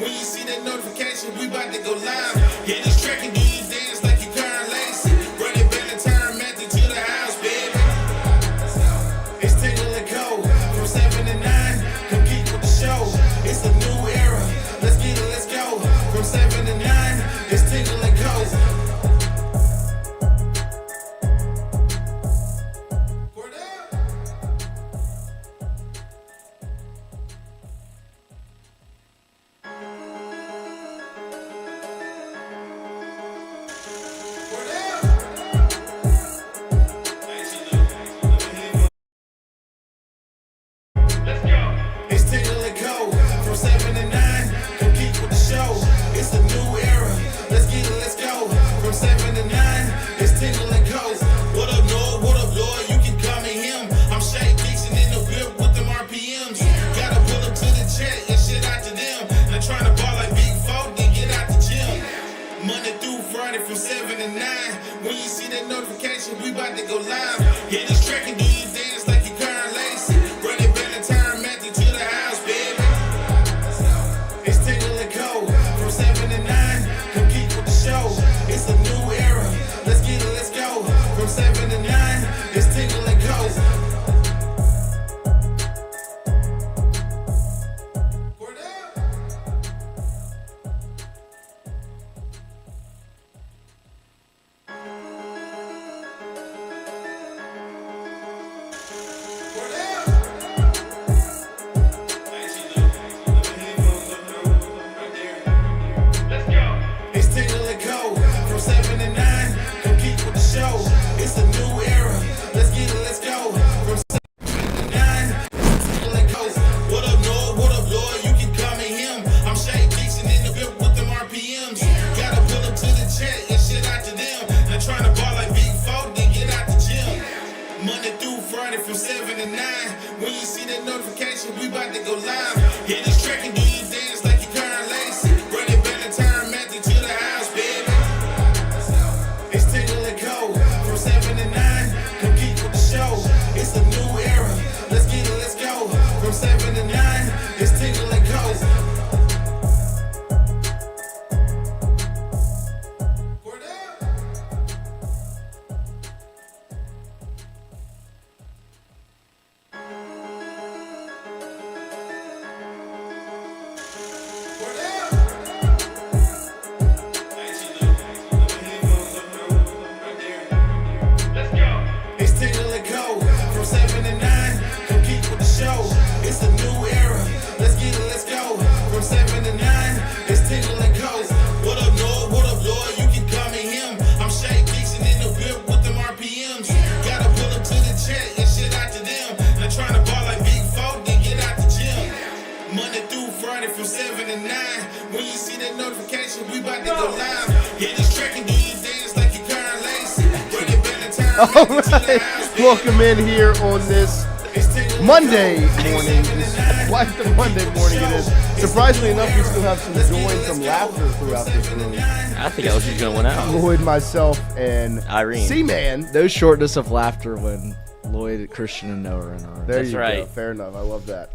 When you see that notification, we about to go live. Hit this track and do you dance like you Karen Lacey. Run it back and turn Matthew to the house, baby. It's Tingle and Co. From 7 to 9. Come keep with the show. It's a new era. Let's get it, let's go. From 7 to 9. It's Tingle and Co. It's Tingle and Co. From 7 to 9. Come keep with the show. It's a new era. Let's get it, let's go. From 7 to 9. It's Tingle and Co. What up, Lloyd? What up, Lloyd? You can call me him. I'm Shay Dixon in the whip with them RPMs. Gotta pull up to the chat and shit out to them. Not trying to ball like Big Folk, then get out the gym. Monday through Friday from 7 to 9. When you see that notification, we about to go live. Hit this track and do you dance like you Karen Lacey. Run it back and turn Matthew to the house, baby. It's Tingle and Co. From 7 to 9. Come keep with the show. It's a new era. Let's get it, let's go. From 7 to 9. It's Tingle and Co. It's Tingle and Co. From 7 to 9. Come keep with the show. It's a new era. Let's get it, let's go. From 7 to 9. It's Tingle and Co. What up, Lloyd? What up, Lloyd? You can call me him. I'm Shay Dixon in the whip with them RPMs. Gotta pull up to the chat and shit out to them. Not trying to ball like Big Folk, then get out the gym. Monday through Friday from 7 to 9. When you see that notification, we about to go live. Hit this track and do you dance like you Karen Lacey. Run it back and turn Matthew to the house, baby. It's Tingle and Co. From 7 to 9. Come keep with the show. It's a new era. Let's get it, let's go. From 7 to 9. It's Tingle and Co. It's Tingle and Co. From 7 to 9. Come keep with the show. It's a new era. Let's get it, let's go. From 7 to 9. It's Tingle and Co. What up, Lloyd? What up, Lloyd? You can call me him. I'm Shay Dixon in the whip with them RPMs. Gotta pull up to the chat and shit out to them. Not trying to ball like Big Folk, then get out the gym. Monday through Friday from 7 to 9. When you see that notification, we about to go live. Hit this track and do you dance like you Karen Lacey. Run it back and turn All Matthew to the right, house, baby. welcome in here on this It's Tingle and Monday Co. morning. This is quite the Monday morning it is. Surprisingly enough, we still have some joy and some laughter throughout this room. I think LSU's going to win out. Lloyd, myself, and Irene. C-Man. No shortness of laughter when Lloyd, Christian, and Noah are in our. There That's you go. right. Fair enough. I love that.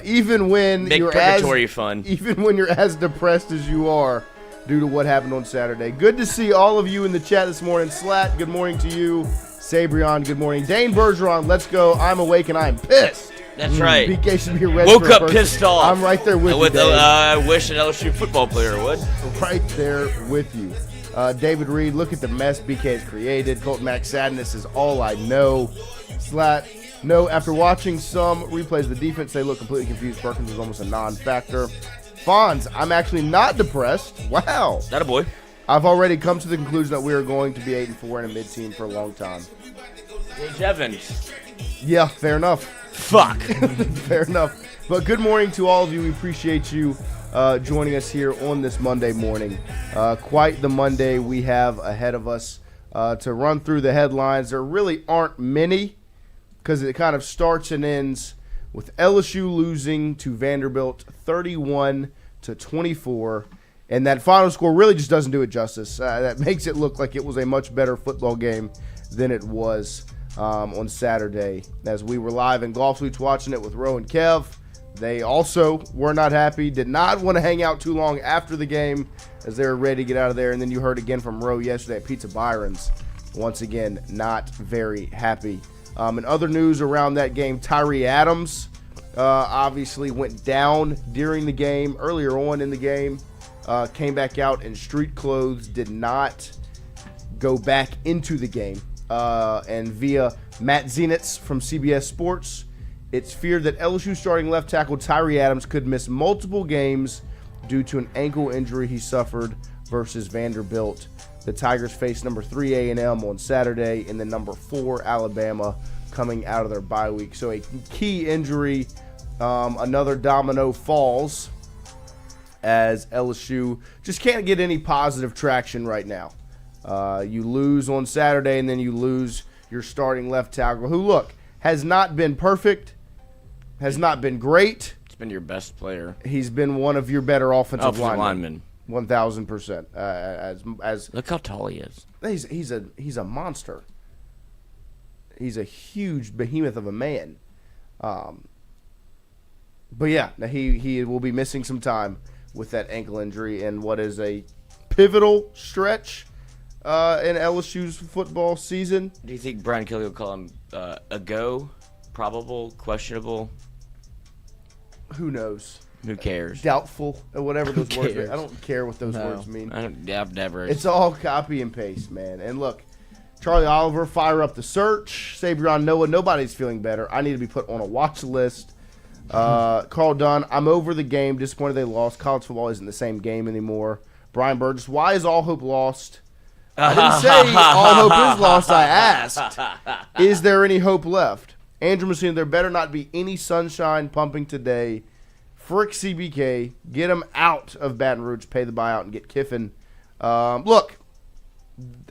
Even when Big you're purgatory fun. even when you're as depressed as you are due to what happened on Saturday. Good to see all of you in the chat this morning. Slat, good morning to you. Sabrion, good morning. Dane Bergeron, let's go. I'm awake and I'm pissed. That's right. BK should be ready. Woke for a up person. pissed off. I'm right there with you, Dave. I wish an LSU football player would. Right there with you. David Reed, look at the mess BK has created. Colt Mac sadness is all I know. Slat, no, after watching some replays of the defense, they look completely confused. Perkins was almost a non-factor. Fonz, I'm actually not depressed. Wow. That a boy. I've already come to the conclusion that we are going to be 8-4 and a mid-team for a long time. Gage Evans. Yeah, fair enough. Fuck. Fair enough. But good morning to all of you. We appreciate you joining us here on this Monday morning. Quite the Monday we have ahead of us to run through the headlines. There really aren't many because it kind of starts and ends with LSU losing to Vanderbilt 31-24. And that final score really just doesn't do it justice. That makes it look like it was a much better football game than it was on Saturday. As we were live in Golf Suites watching it with Roe and Kev, They also were not happy, did not want to hang out too long after the game as they were ready to get out of there. And then you heard again from Roe yesterday at Pizza Byron's. Once again, not very happy. In other news around that game, Tyree Adams obviously went down during the game, earlier on in the game, came back out in street clothes, did not go back into the game. And via Matt Zenitz from CBS Sports, it's feared that LSU starting left tackle Tyree Adams could miss multiple games due to an ankle injury he suffered versus Vanderbilt. The Tigers face number 3 A&M on Saturday and then number 4 Alabama coming out of their bye week. So a key injury, another domino falls as LSU just can't get any positive traction right now. You lose on Saturday and then you lose your starting left tackle who, look, has not been perfect, has not been great. It's been your best player. He's been one of your better offensive linemen. 1,000%. As look how tall he is. He's a monster. He's a huge behemoth of a man. But yeah, he will be missing some time with that ankle injury in what is a pivotal stretch in LSU's football season. Do you think Brian Kelly will call him a go, probable, questionable? Who knows? Who cares? Doubtful, or whatever those words mean. cares? I don't care what those words mean. I've never. It's all copy and paste, man. And look, Charlie Oliver, fire up the search. Sabrion Noah, nobody's feeling better. I need to be put on a watch list. Carl Dunn, I'm over the game. Disappointed they lost. College football isn't the same game anymore. Brian Burgess, why is all hope lost? I didn't say all hope is lost. I asked, is there any hope left? Andrew Messina, there better not be any sunshine pumping today. Frick CBK, get him out of Baton Rouge, pay the buyout, and get Kiffin. Look,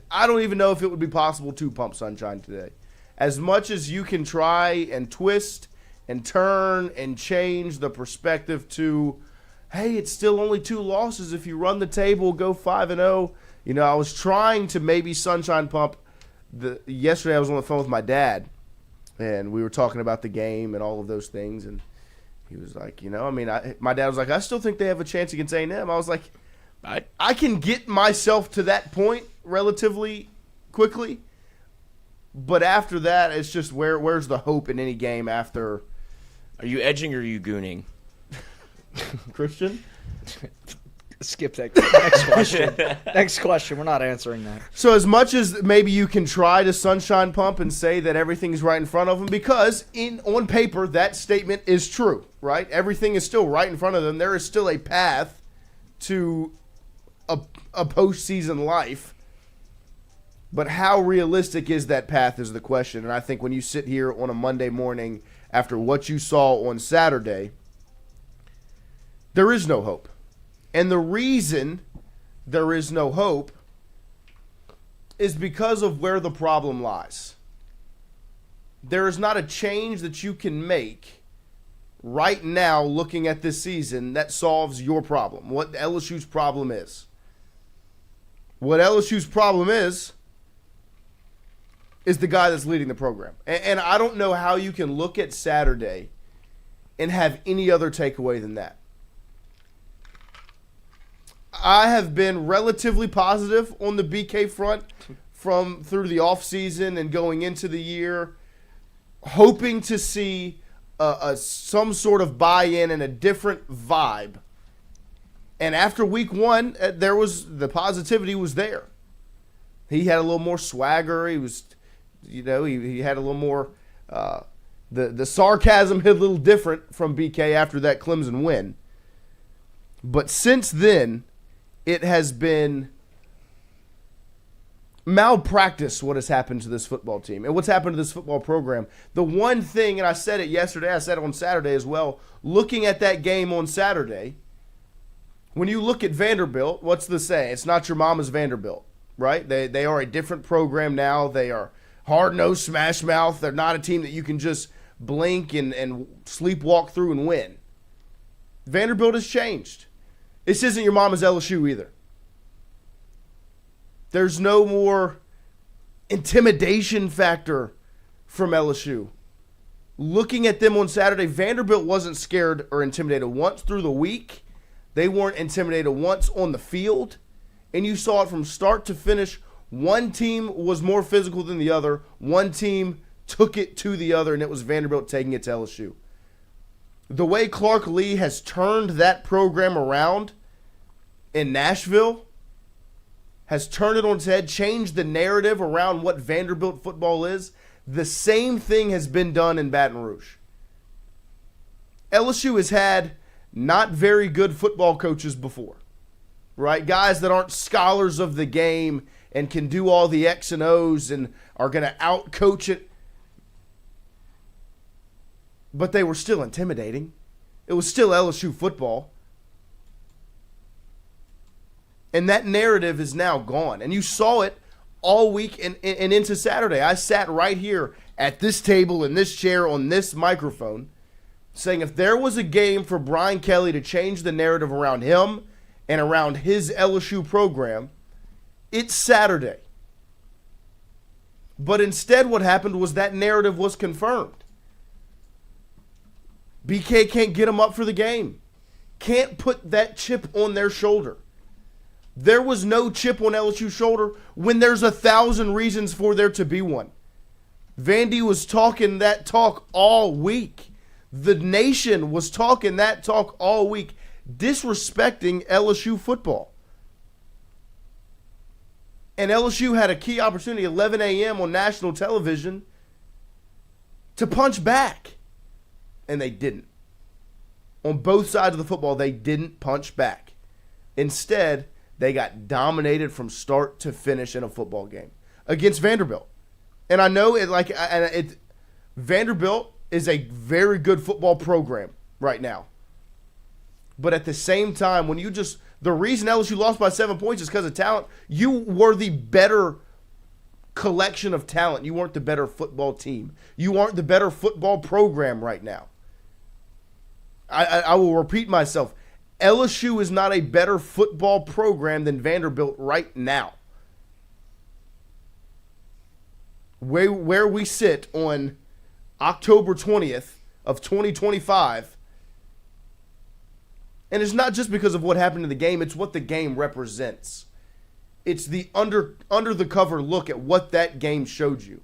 I don't even know if it would be possible to pump sunshine today. As much as you can try and twist and turn and change the perspective to, hey, it's still only 2 losses. If you run the table, go 5-0. You know, I was trying to maybe sunshine pump. Yesterday I was on the phone with my dad, and we were talking about the game and all of those things, and he was like, you know, I mean, my dad was like, I still think they have a chance against A&M. I was like, I can get myself to that point relatively quickly, but after that, it's just where's the hope in any game after? Are you edging or are you gooning? Christian? Skip that. Next question. Next question. We're not answering that. So as much as maybe you can try to sunshine pump and say that everything's right in front of them, because on paper that statement is true, right? Everything is still right in front of them. There is still a path to a postseason life. But how realistic is that path is the question. And I think when you sit here on a Monday morning after what you saw on Saturday, there is no hope. And the reason there is no hope is because of where the problem lies. There is not a change that you can make right now looking at this season that solves your problem, what LSU's problem is. What LSU's problem is the guy that's leading the program. And I don't know how you can look at Saturday and have any other takeaway than that. I have been relatively positive on the BK front through the offseason and going into the year, hoping to see some sort of buy-in and a different vibe. And after week 1, the positivity was there. He had a little more swagger. He was, he had a little more. The sarcasm hit a little different from BK after that Clemson win. But since then, it has been malpractice what has happened to this football team and what's happened to this football program. The one thing, and I said it yesterday, I said it on Saturday as well, looking at that game on Saturday, when you look at Vanderbilt, what's the saying? It's not your mama's Vanderbilt, right? They are a different program now. They are hard-nosed, smash mouth. They're not a team that you can just blink and sleepwalk through and win. Vanderbilt has changed. This isn't your mama's LSU either. There's no more intimidation factor from LSU. looking at them on Saturday, Vanderbilt wasn't scared or intimidated once through the week. They weren't intimidated once on the field. And you saw it from start to finish. One team was more physical than the other. One team took it to the other, and it was Vanderbilt taking it to LSU. The way Clark Lee has turned that program around in Nashville, has turned it on its head, changed the narrative around what Vanderbilt football is, the same thing has been done in Baton Rouge. LSU has had not very good football coaches before, right? Guys that aren't scholars of the game and can do all the X and O's and are going to outcoach it. But they were still intimidating. It was still LSU football. And that narrative is now gone. And you saw it all week and into Saturday. I sat right here at this table in this chair on this microphone saying if there was a game for Brian Kelly to change the narrative around him and around his LSU program, it's Saturday. But instead what happened was that narrative was confirmed. BK can't get them up for the game. Can't put that chip on their shoulder. There was no chip on LSU's shoulder when there's 1,000 reasons for there to be one. Vandy was talking that talk all week. The nation was talking that talk all week, disrespecting LSU football. And LSU had a key opportunity, 11 a.m. on national television, to punch back. And they didn't. On both sides of the football, they didn't punch back. Instead, they got dominated from start to finish in a football game against Vanderbilt. And I know Vanderbilt is a very good football program right now. But at the same time, the reason LSU lost by 7 points is because of talent. You were the better collection of talent. You weren't the better football team. You aren't the better football program right now. I will repeat myself. LSU is not a better football program than Vanderbilt right now. Where we sit on October 20th of 2025, and it's not just because of what happened in the game, it's what the game represents. It's the under the cover look at what that game showed you.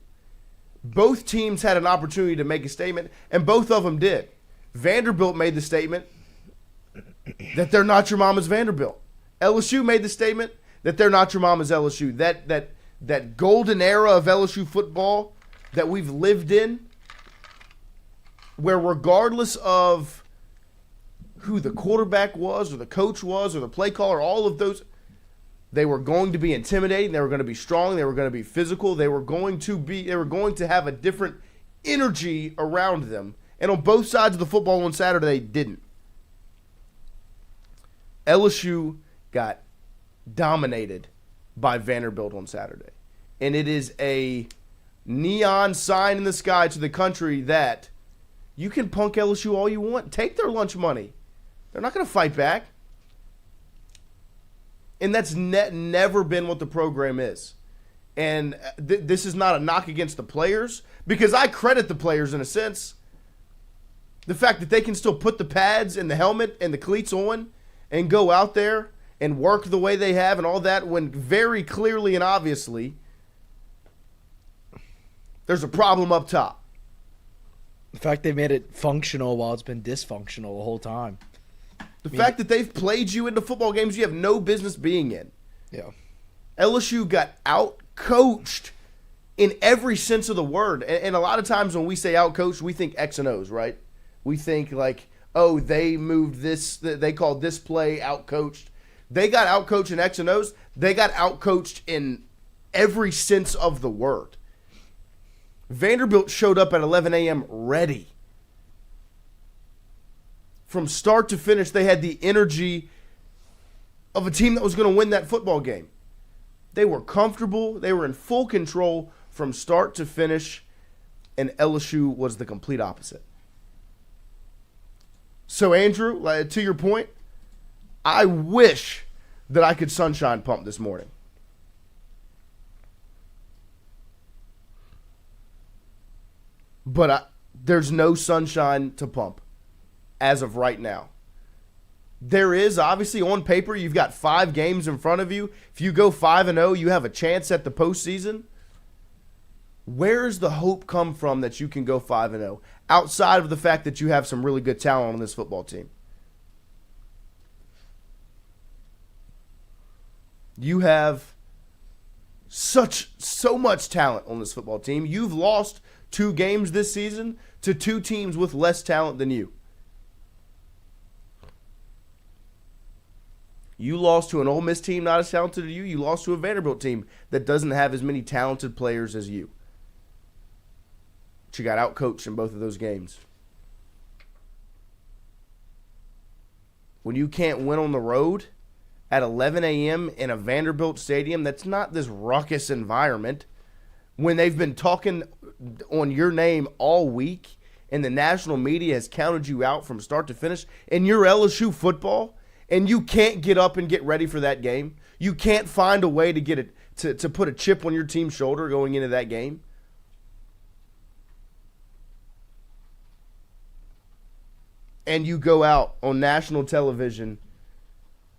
Both teams had an opportunity to make a statement, and both of them did. Vanderbilt made the statement that they're not your mama's Vanderbilt. LSU made the statement that they're not your mama's LSU. That golden era of LSU football that we've lived in, where regardless of who the quarterback was or the coach was or the play caller, all of those, they were going to be intimidating, they were going to be strong, they were going to be physical, they were going to have a different energy around them. And on both sides of the football on Saturday, they didn't. LSU got dominated by Vanderbilt on Saturday. And it is a neon sign in the sky to the country that you can punk LSU all you want. Take their lunch money. They're not going to fight back. And that's never been what the program is. And this is not a knock against the players, because I credit the players in a sense. The fact that they can still put the pads and the helmet and the cleats on and go out there and work the way they have and all that, when very clearly and obviously there's a problem up top. The fact they made it functional while it's been dysfunctional the whole time. The fact that they've played you into football games you have no business being in. Yeah. LSU got outcoached in every sense of the word. And a lot of times when we say outcoached, we think X and O's, right? We think like, oh, they moved this, they called this play outcoached. They got outcoached in X and O's. They got outcoached in every sense of the word. Vanderbilt showed up at 11 a.m. ready. From start to finish, they had the energy of a team that was going to win that football game. They were comfortable. They were in full control from start to finish, and LSU was the complete opposite. So, Andrew, to your point, I wish that I could sunshine pump this morning. But there's no sunshine to pump as of right now. There is, obviously, on paper, you've got 5 games in front of you. If you go 5-0, you have a chance at the postseason. Where does the hope come from that you can go 5-0, outside of the fact that you have some really good talent on this football team? You have so much talent on this football team. You've lost 2 games this season to 2 teams with less talent than you. You lost to an Ole Miss team not as talented as you. You lost to a Vanderbilt team that doesn't have as many talented players as you. But you got outcoached in both of those games. When you can't win on the road at 11 a.m. in a Vanderbilt stadium, that's not this ruckus environment. When they've been talking on your name all week and the national media has counted you out from start to finish, and you're LSU football, and you can't get up and get ready for that game. You can't find a way to get it to put a chip on your team's shoulder going into that game. And you go out on national television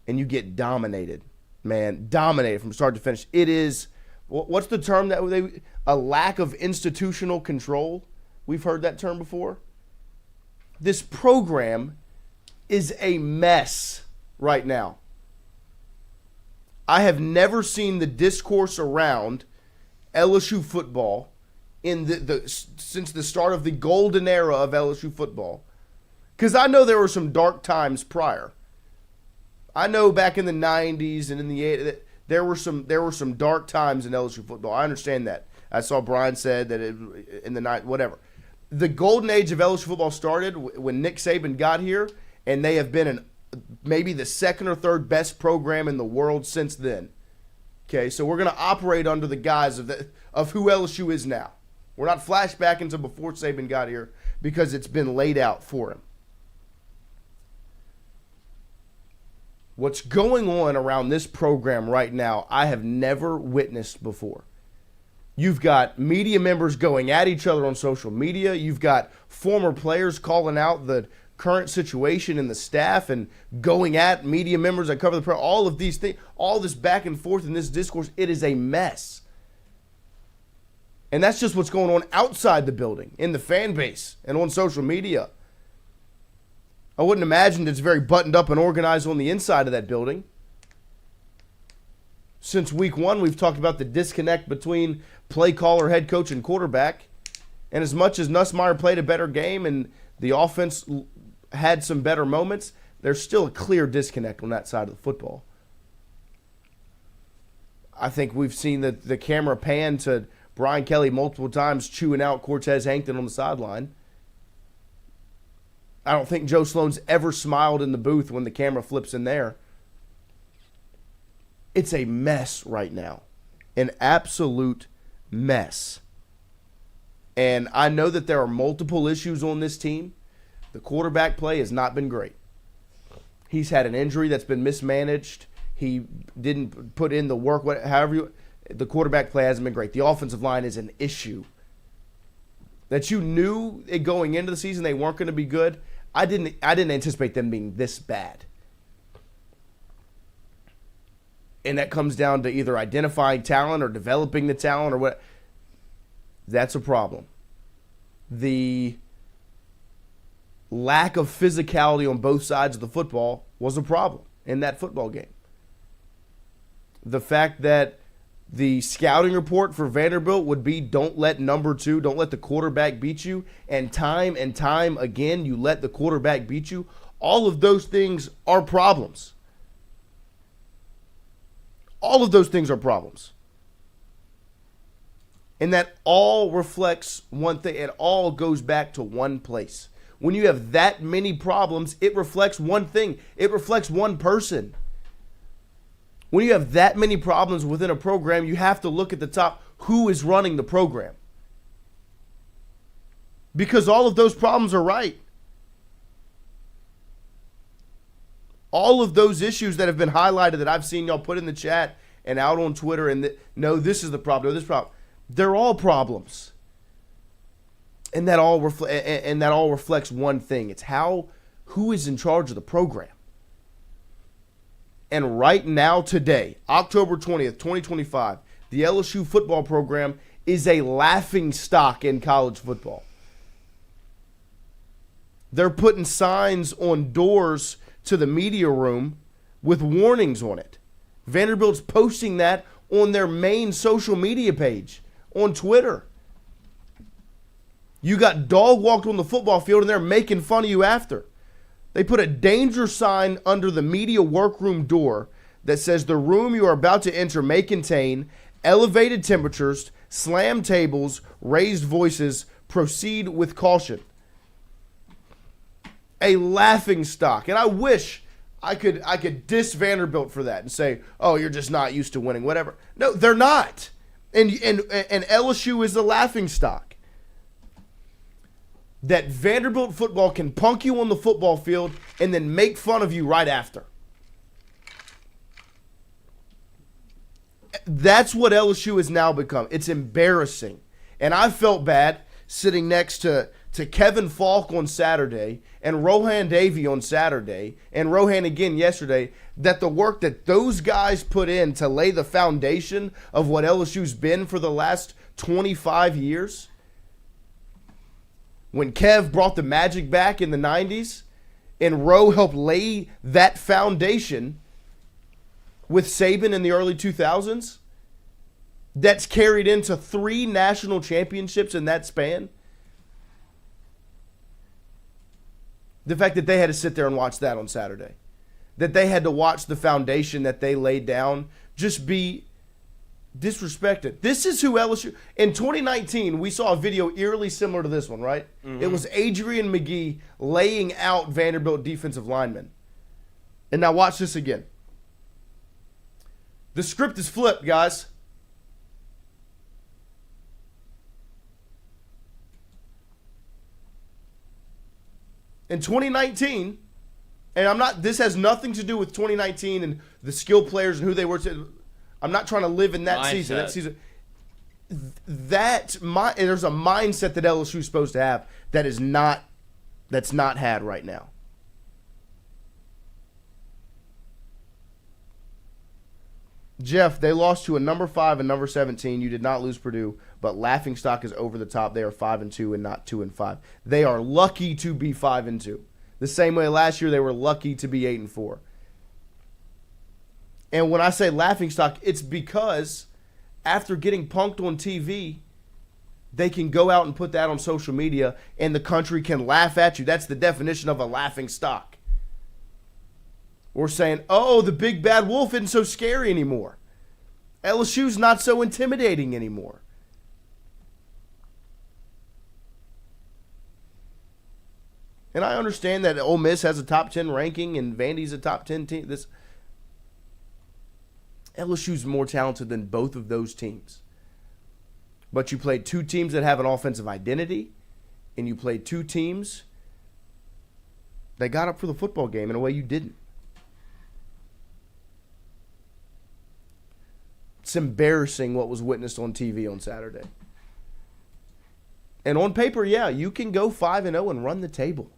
and you get dominated. Man, dominated from start to finish. It is, what's the term that a lack of institutional control? We've heard that term before. This program is a mess right now. I have never seen the discourse around LSU football since the start of the golden era of LSU football. Because I know there were some dark times prior. I know back in the 90s and in the 80s, there were some dark times in LSU football. I understand that. I saw Brian said that in the night, whatever. The golden age of LSU football started when Nick Saban got here, and they have been maybe the second or third best program in the world since then. Okay, so we're going to operate under the guise of who LSU is now. We're not flashback into before Saban got here because it's been laid out for him. What's going on around this program right now, I have never witnessed before. You've got media members going at each other on social media. You've got former players calling out the current situation in the staff and going at media members that cover the program. All of these things, all this back and forth in this discourse, it is a mess. And that's just what's going on outside the building, in the fan base, and on social media. I wouldn't imagine it's very buttoned up and organized on the inside of that building. Since week 1, we've talked about the disconnect between play caller, head coach, and quarterback. And as much as Nussmeier played a better game and the offense had some better moments, there's still a clear disconnect on that side of the football. I think we've seen the camera pan to Brian Kelly multiple times chewing out Cortez Hankton on the sideline. I don't think Joe Sloan's ever smiled in the booth when the camera flips in there. It's a mess right now. An absolute mess. And I know that there are multiple issues on this team. The quarterback play has not been great. He's had an injury that's been mismanaged. He didn't put in the work. The quarterback play hasn't been great. The offensive line is an issue. That you knew it going into the season they weren't going to be good. I didn't anticipate them being this bad. And that comes down to either identifying talent or developing the talent or what. That's a problem. The lack of physicality on both sides of the football was a problem in that football game. The fact that the scouting report for Vanderbilt would be don't let the quarterback beat you, and time again you let the quarterback beat you. All of those things are problems. All of those things are problems. And that all reflects one thing. It all goes back to one place. When you have that many problems, it reflects one thing. It reflects one person. When you have that many problems within a program, you have to look at the top. Who is running the program? Because all of those problems are right. All of those issues that have been highlighted that I've seen y'all put in the chat and out on Twitter, and no, this is the problem, no, this problem. They're all problems. And that all reflects one thing. It's who is in charge of the program. And right now, today, October 20th, 2025, the LSU football program is a laughing stock in college football. They're putting signs on doors to the media room with warnings on it. Vanderbilt's posting that on their main social media page on Twitter. You got dog walked on the football field and they're making fun of you after. They put a danger sign under the media workroom door that says the room you are about to enter may contain elevated temperatures, slam tables, raised voices. Proceed with caution. A laughing stock. And I wish I could diss Vanderbilt for that and say, oh, you're just not used to winning, whatever. No, they're not. And LSU is the laughing stock. That Vanderbilt football can punk you on the football field and then make fun of you right after. That's what LSU has now become. It's embarrassing. And I felt bad sitting next to Kevin Falk on Saturday and Rohan Davey on Saturday and Rohan again yesterday, that the work that those guys put in to lay the foundation of what LSU's been for the last 25 years. When Kev brought the Magic back in the 90s and Roe helped lay that foundation with Saban in the early 2000s, that's carried into 3 national championships in that span. The fact that they had to sit there and watch that on Saturday, that they had to watch the foundation that they laid down just be disrespected. This is who LSU. In 2019, we saw a video eerily similar to this one, right? Mm-hmm. It was Adrian McGee laying out Vanderbilt defensive linemen. And now watch this again. The script is flipped, guys. In 2019, and this has nothing to do with 2019 and the skill players and who they were. I'm not trying to live in that season. That season, there's a mindset that LSU is supposed to have that's not had right now. Jeff, they lost to a number 5 and number 17. You did not lose Purdue, but laughingstock is over the top. They are 5-2 and not 2-5. They are lucky to be 5-2. The same way last year they were lucky to be 8-4. And when I say laughingstock, it's because after getting punked on TV, they can go out and put that on social media and the country can laugh at you. That's the definition of a laughing stock. We're saying, oh, the big bad wolf isn't so scary anymore. LSU's not so intimidating anymore. And I understand that Ole Miss has a top 10 ranking and Vandy's a top 10 team. LSU's more talented than both of those teams. But you played 2 teams that have an offensive identity, and you played 2 teams that got up for the football game in a way you didn't. It's embarrassing what was witnessed on TV on Saturday. And on paper, yeah, you can go 5-0 and run the table.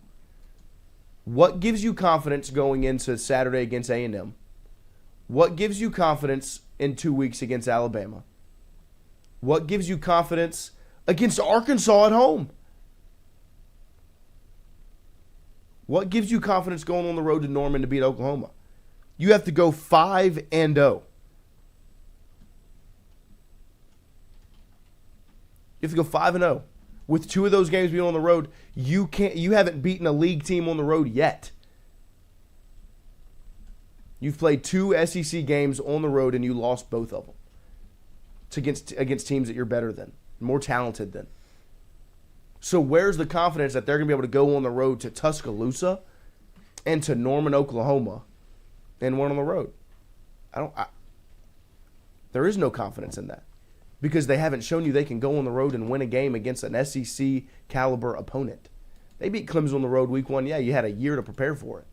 What gives you confidence going into Saturday against A&M? What gives you confidence in 2 weeks against Alabama? What gives you confidence against Arkansas at home? What gives you confidence going on the road to Norman to beat Oklahoma? You have to go 5-0. You have to go 5-0. With 2 of those games being on the road, you haven't beaten a league team on the road yet. You've played 2 SEC games on the road and you lost both of them. It's against teams that you're better than, more talented than. So where's the confidence that they're going to be able to go on the road to Tuscaloosa and to Norman, Oklahoma, and win on the road? There is no confidence in that because they haven't shown you they can go on the road and win a game against an SEC caliber opponent. They beat Clemson on the road week 1. Yeah, you had a year to prepare for it.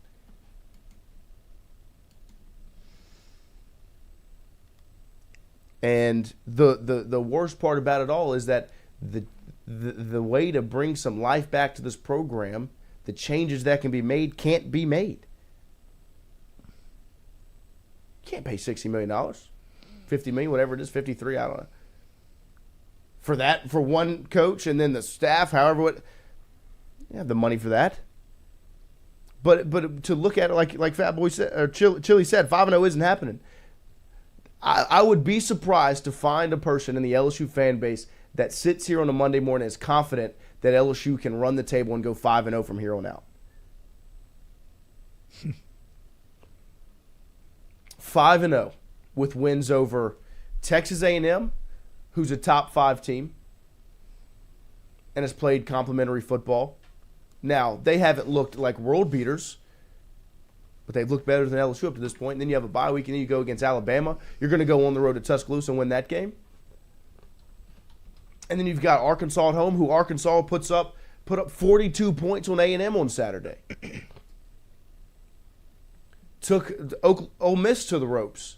And the worst part about it all is that the way to bring some life back to this program, the changes that can be made can't be made. You can't pay $60 million, $50 million, whatever it is, 53, I don't know. For one coach and then the staff, however, you have the money for that. But to look at it like Fat Boy said, or Chili said, 5-0 isn't happening. I would be surprised to find a person in the LSU fan base that sits here on a Monday morning and is confident that LSU can run the table and go 5-0 from here on out. 5-0 with wins over Texas A&M, who's a top 5 team and has played complimentary football. Now, they haven't looked like world beaters, but they've looked better than LSU up to this point. And then you have a bye week, and then you go against Alabama. You're going to go on the road to Tuscaloosa and win that game. And then you've got Arkansas at home, who Arkansas put up 42 points on A&M on Saturday. Took Ole Miss to the ropes.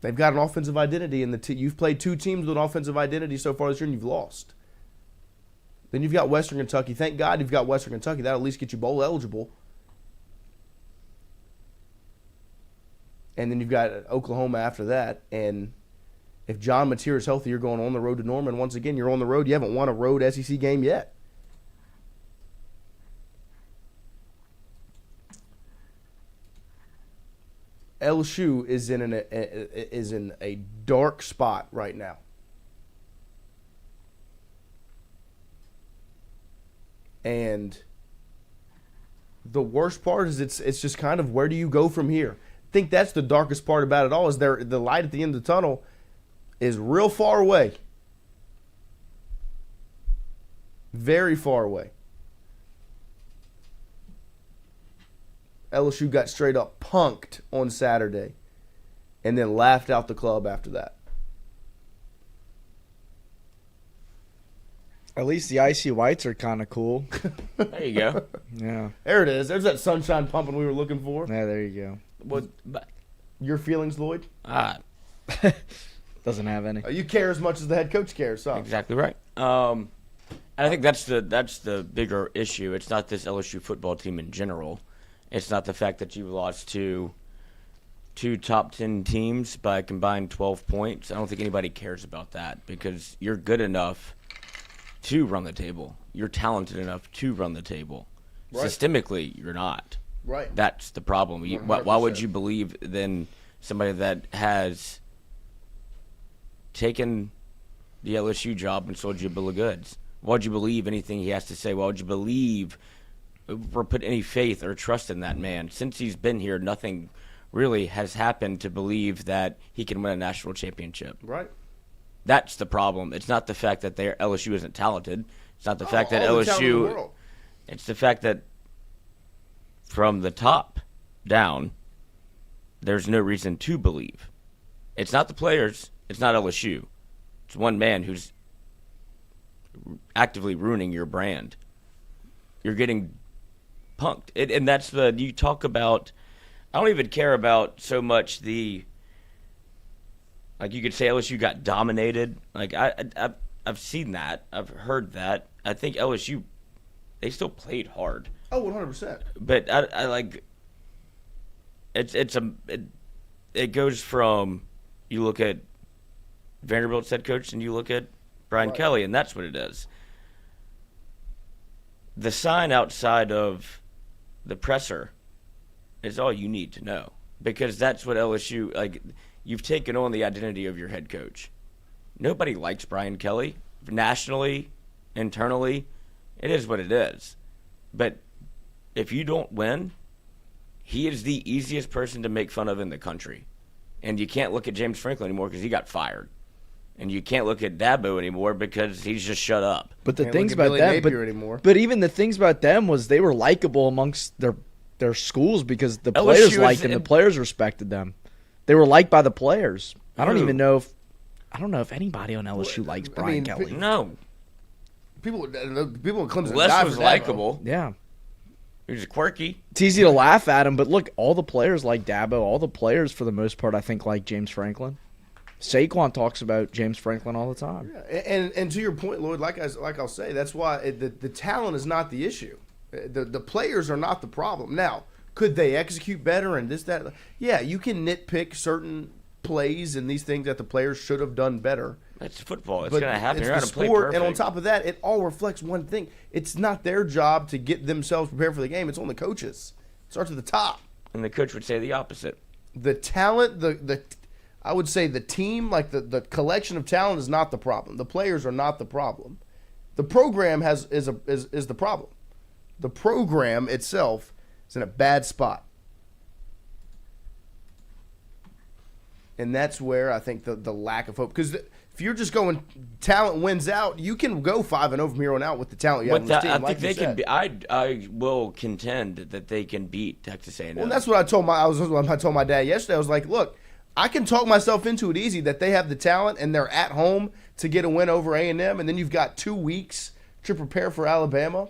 They've got an offensive identity, and you've played 2 teams with an offensive identity so far this year, and you've lost. Then you've got Western Kentucky. Thank God you've got Western Kentucky. That'll at least get you bowl eligible. And then you've got Oklahoma after that. And if John Mateer is healthy, you're going on the road to Norman. Once again, you're on the road. You haven't won a road SEC game yet. LSU is in a dark spot right now. And the worst part is it's just kind of, where do you go from here? I think that's the darkest part about it all, is the light at the end of the tunnel is real far away. Very far away. LSU got straight up punked on Saturday and then laughed out the club after that. At least the icy whites are kind of cool. There you go. Yeah. There it is. There's that sunshine pumping we were looking for. Yeah, there you go. What? But, Your feelings, Lloyd? Doesn't have any. You care as much as the head coach cares, huh? exactly right. And I think that's the bigger issue. It's not this LSU football team in general. It's not the fact that you lost to 2 top 10 teams by a combined 12 points. I don't think anybody cares about that, because you're good enough to run the table. You're talented enough to run the table. Right. Systemically, you're not. Right. That's the problem. Why would you believe then somebody that has taken the LSU job and sold you a bill of goods? Why would you believe anything he has to say? Why would you believe or put any faith or trust in that man? Since he's been here, nothing really has happened to believe that he can win a national championship. Right. That's the problem. It's not the fact that LSU isn't talented. It's not the fact that all the talent in the LSU. world. It's the fact that from the top down, there's no reason to believe. It's not the players. It's not LSU. It's one man who's actively ruining your brand. You're getting punked. And that's you talk about, I don't even care about so much like you could say LSU got dominated. Like I've seen that. I've heard that. I think LSU, they still played hard. Oh, 100%. But I like it goes from, you look at Vanderbilt's head coach and you look at Brian Right. Kelly, and that's what it is. The sign outside of the presser is all you need to know, because that's what LSU, like, you've taken on the identity of your head coach. Nobody likes Brian Kelly nationally, internally. It is what it is. But if you don't win, he is the easiest person to make fun of in the country. And you can't look at James Franklin anymore because he got fired. And you can't look at Dabo anymore because he's just shut up. But the Can't things look at about Billy them, Napier anymore. but even the things about them was they were likable amongst their schools because the LSU players is- liked them, the players respected them. They were liked by the players. I don't Who? even know if anybody on LSU likes Brian Kelly. No. People in Clemson Les die was for Dabo. likable. Yeah. He was quirky. It's easy to laugh at him, but look, all the players like Dabo. All the players, for the most part, I think, like James Franklin. Saquon talks about James Franklin all the time. Yeah, and to your point, Lloyd, like I'll say, that's why the talent is not the issue. The players are not the problem. Now, could they execute better and this, that? Yeah, you can nitpick certain plays and these things that the players should have done better. It's football. It's But going to happen. it's You're the going to play sport, perfect. and on top of that, it all reflects one thing. It's not their job to get themselves prepared for the game. It's on the coaches. It starts at the top. And the coach would say the opposite. The talent, I would say the team, like the collection of talent is not the problem. The players are not the problem. The program is the problem. The program itself is in a bad spot. And that's where I think the lack of hope, because if you're just going talent wins out, you can go 5-0 from here on out with the talent you have on this team. I like think they you can. said. I will contend that they can beat Texas A&M. Well, that's what I told my dad yesterday. I was like, look, I can talk myself into it easy that they have the talent and they're at home to get a win over A&M, and then you've got 2 weeks to prepare for Alabama.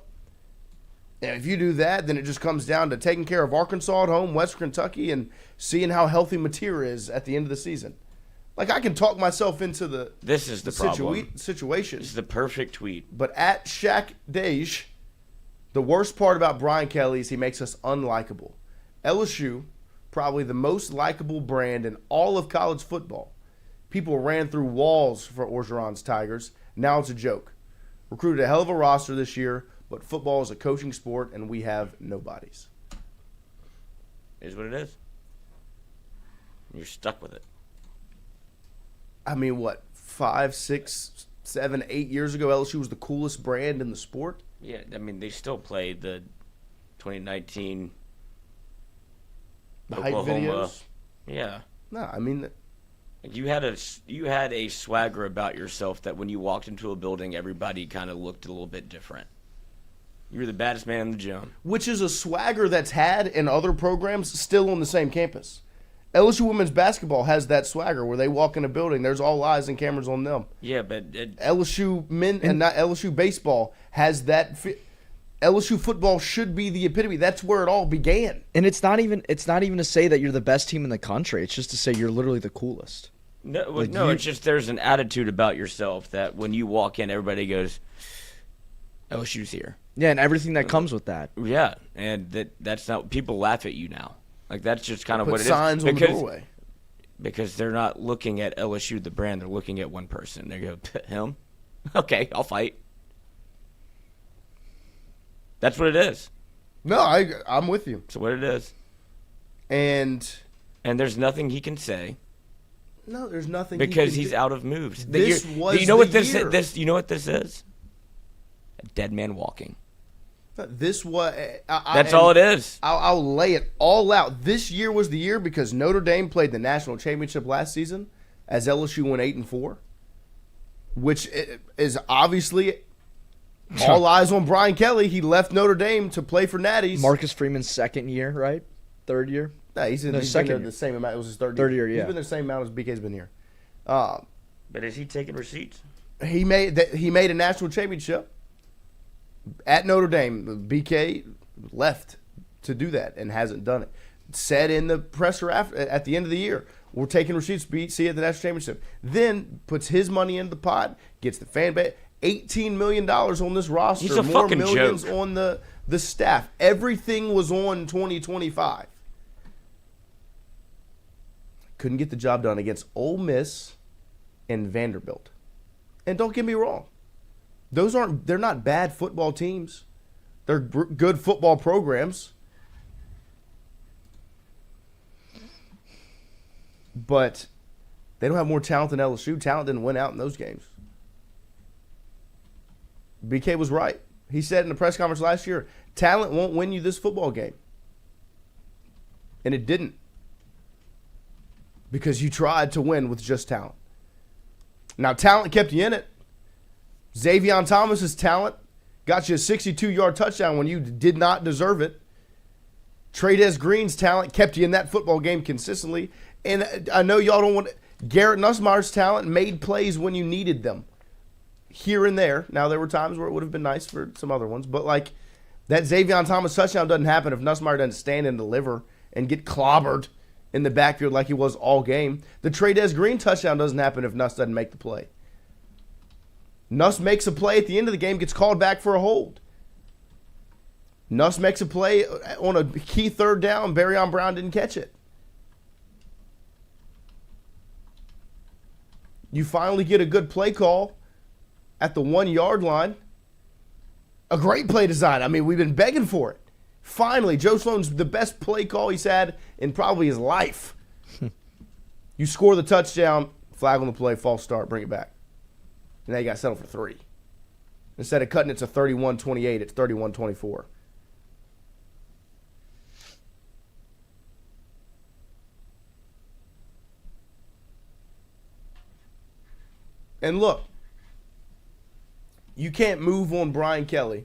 And if you do that, then it just comes down to taking care of Arkansas at home, West Kentucky, and seeing how healthy Mateer is at the end of the season. Like, I can talk myself into This is the problem. situation. This is the perfect tweet. But at Shaq Dage, the worst part about Brian Kelly is he makes us unlikable. LSU, probably the most likable brand in all of college football. People ran through walls for Orgeron's Tigers. Now it's a joke. Recruited a hell of a roster this year, but football is a coaching sport, and we have nobodies. It is what it is. You're stuck with it. I mean, what, 5, 6, 7, 8 years ago, LSU was the coolest brand in the sport? Yeah, I mean, they still played the 2019 The hype Oklahoma. videos? Yeah. No, I mean, You had a swagger about yourself that when you walked into a building, everybody kind of looked a little bit different. You were the baddest man in the gym. which is a swagger that's had in other programs still on the same campus. LSU women's basketball has that swagger where they walk in a building, there's all eyes and cameras on them. Yeah, but LSU men and not LSU baseball has that. LSU football should be the epitome. That's where it all began. And it's not even to say that you're the best team in the country. It's just to say you're literally the coolest. no, it's just there's an attitude about yourself that when you walk in, everybody goes, LSU's here. Yeah, and everything that comes with that. Yeah, and that's not, people laugh at you now. Like, that's just kind of Put what it is. signs on the doorway. Because they're not looking at LSU, the brand. They're looking at one person. They go, him? Okay, I'll fight. That's what it is. No, I'm with you. That's what it is. And there's nothing he can say no, there's nothing because he can he's do. out of moves. This was you know the what this year. this you know what this is? A dead man walking. This was. That's all it is. I'll lay it all out. This year was the year because Notre Dame played the national championship last season as LSU went 8-4, which is obviously all eyes on Brian Kelly. He left Notre Dame to play for Natties. Marcus Freeman's second year, right? Third year? No, he's been second there year. the same amount. It was his third year, yeah. He's been there the same amount as BK's been here. But is he taking receipts? He made a national championship at Notre Dame. BK left to do that and hasn't done it. Said in the presser at the end of the year, we're taking receipts. See you at the national championship. Then puts his money into the pot, gets the fan base. $18 million on this roster. He's a more fucking millions joke. on the staff. Everything was on 2025. Couldn't get the job done against Ole Miss and Vanderbilt. And don't get me wrong. They're not bad football teams. They're good football programs. But they don't have more talent than LSU. Talent didn't win out in those games. BK was right. He said in the press conference last year, talent won't win you this football game. And it didn't. Because you tried to win with just talent. Now, talent kept you in it. Xavier Thomas's talent got you a 62-yard touchdown when you did not deserve it. Trades Green's talent kept you in that football game consistently. And I know y'all don't want – Garrett Nussmeier's talent made plays when you needed them. Here and there. Now, there were times where it would have been nice for some other ones. But, like, that Xavier Thomas touchdown doesn't happen if Nussmeier doesn't stand and deliver and get clobbered in the backfield like he was all game. The Trey Green touchdown doesn't happen if Nuss doesn't make the play. Nuss makes a play at the end of the game, gets called back for a hold. Nuss makes a play on a key third down. Barryon Brown didn't catch it. You finally get a good play call at the 1 yard line. A great play design. I mean, we've been begging for it. Finally, Joe Sloan's the best play call he's had in probably his life. You score the touchdown, flag on the play, false start, bring it back. And now you got settled for 3. Instead of cutting it to 31-28, it's 31-24. And look, you can't move on Brian Kelly.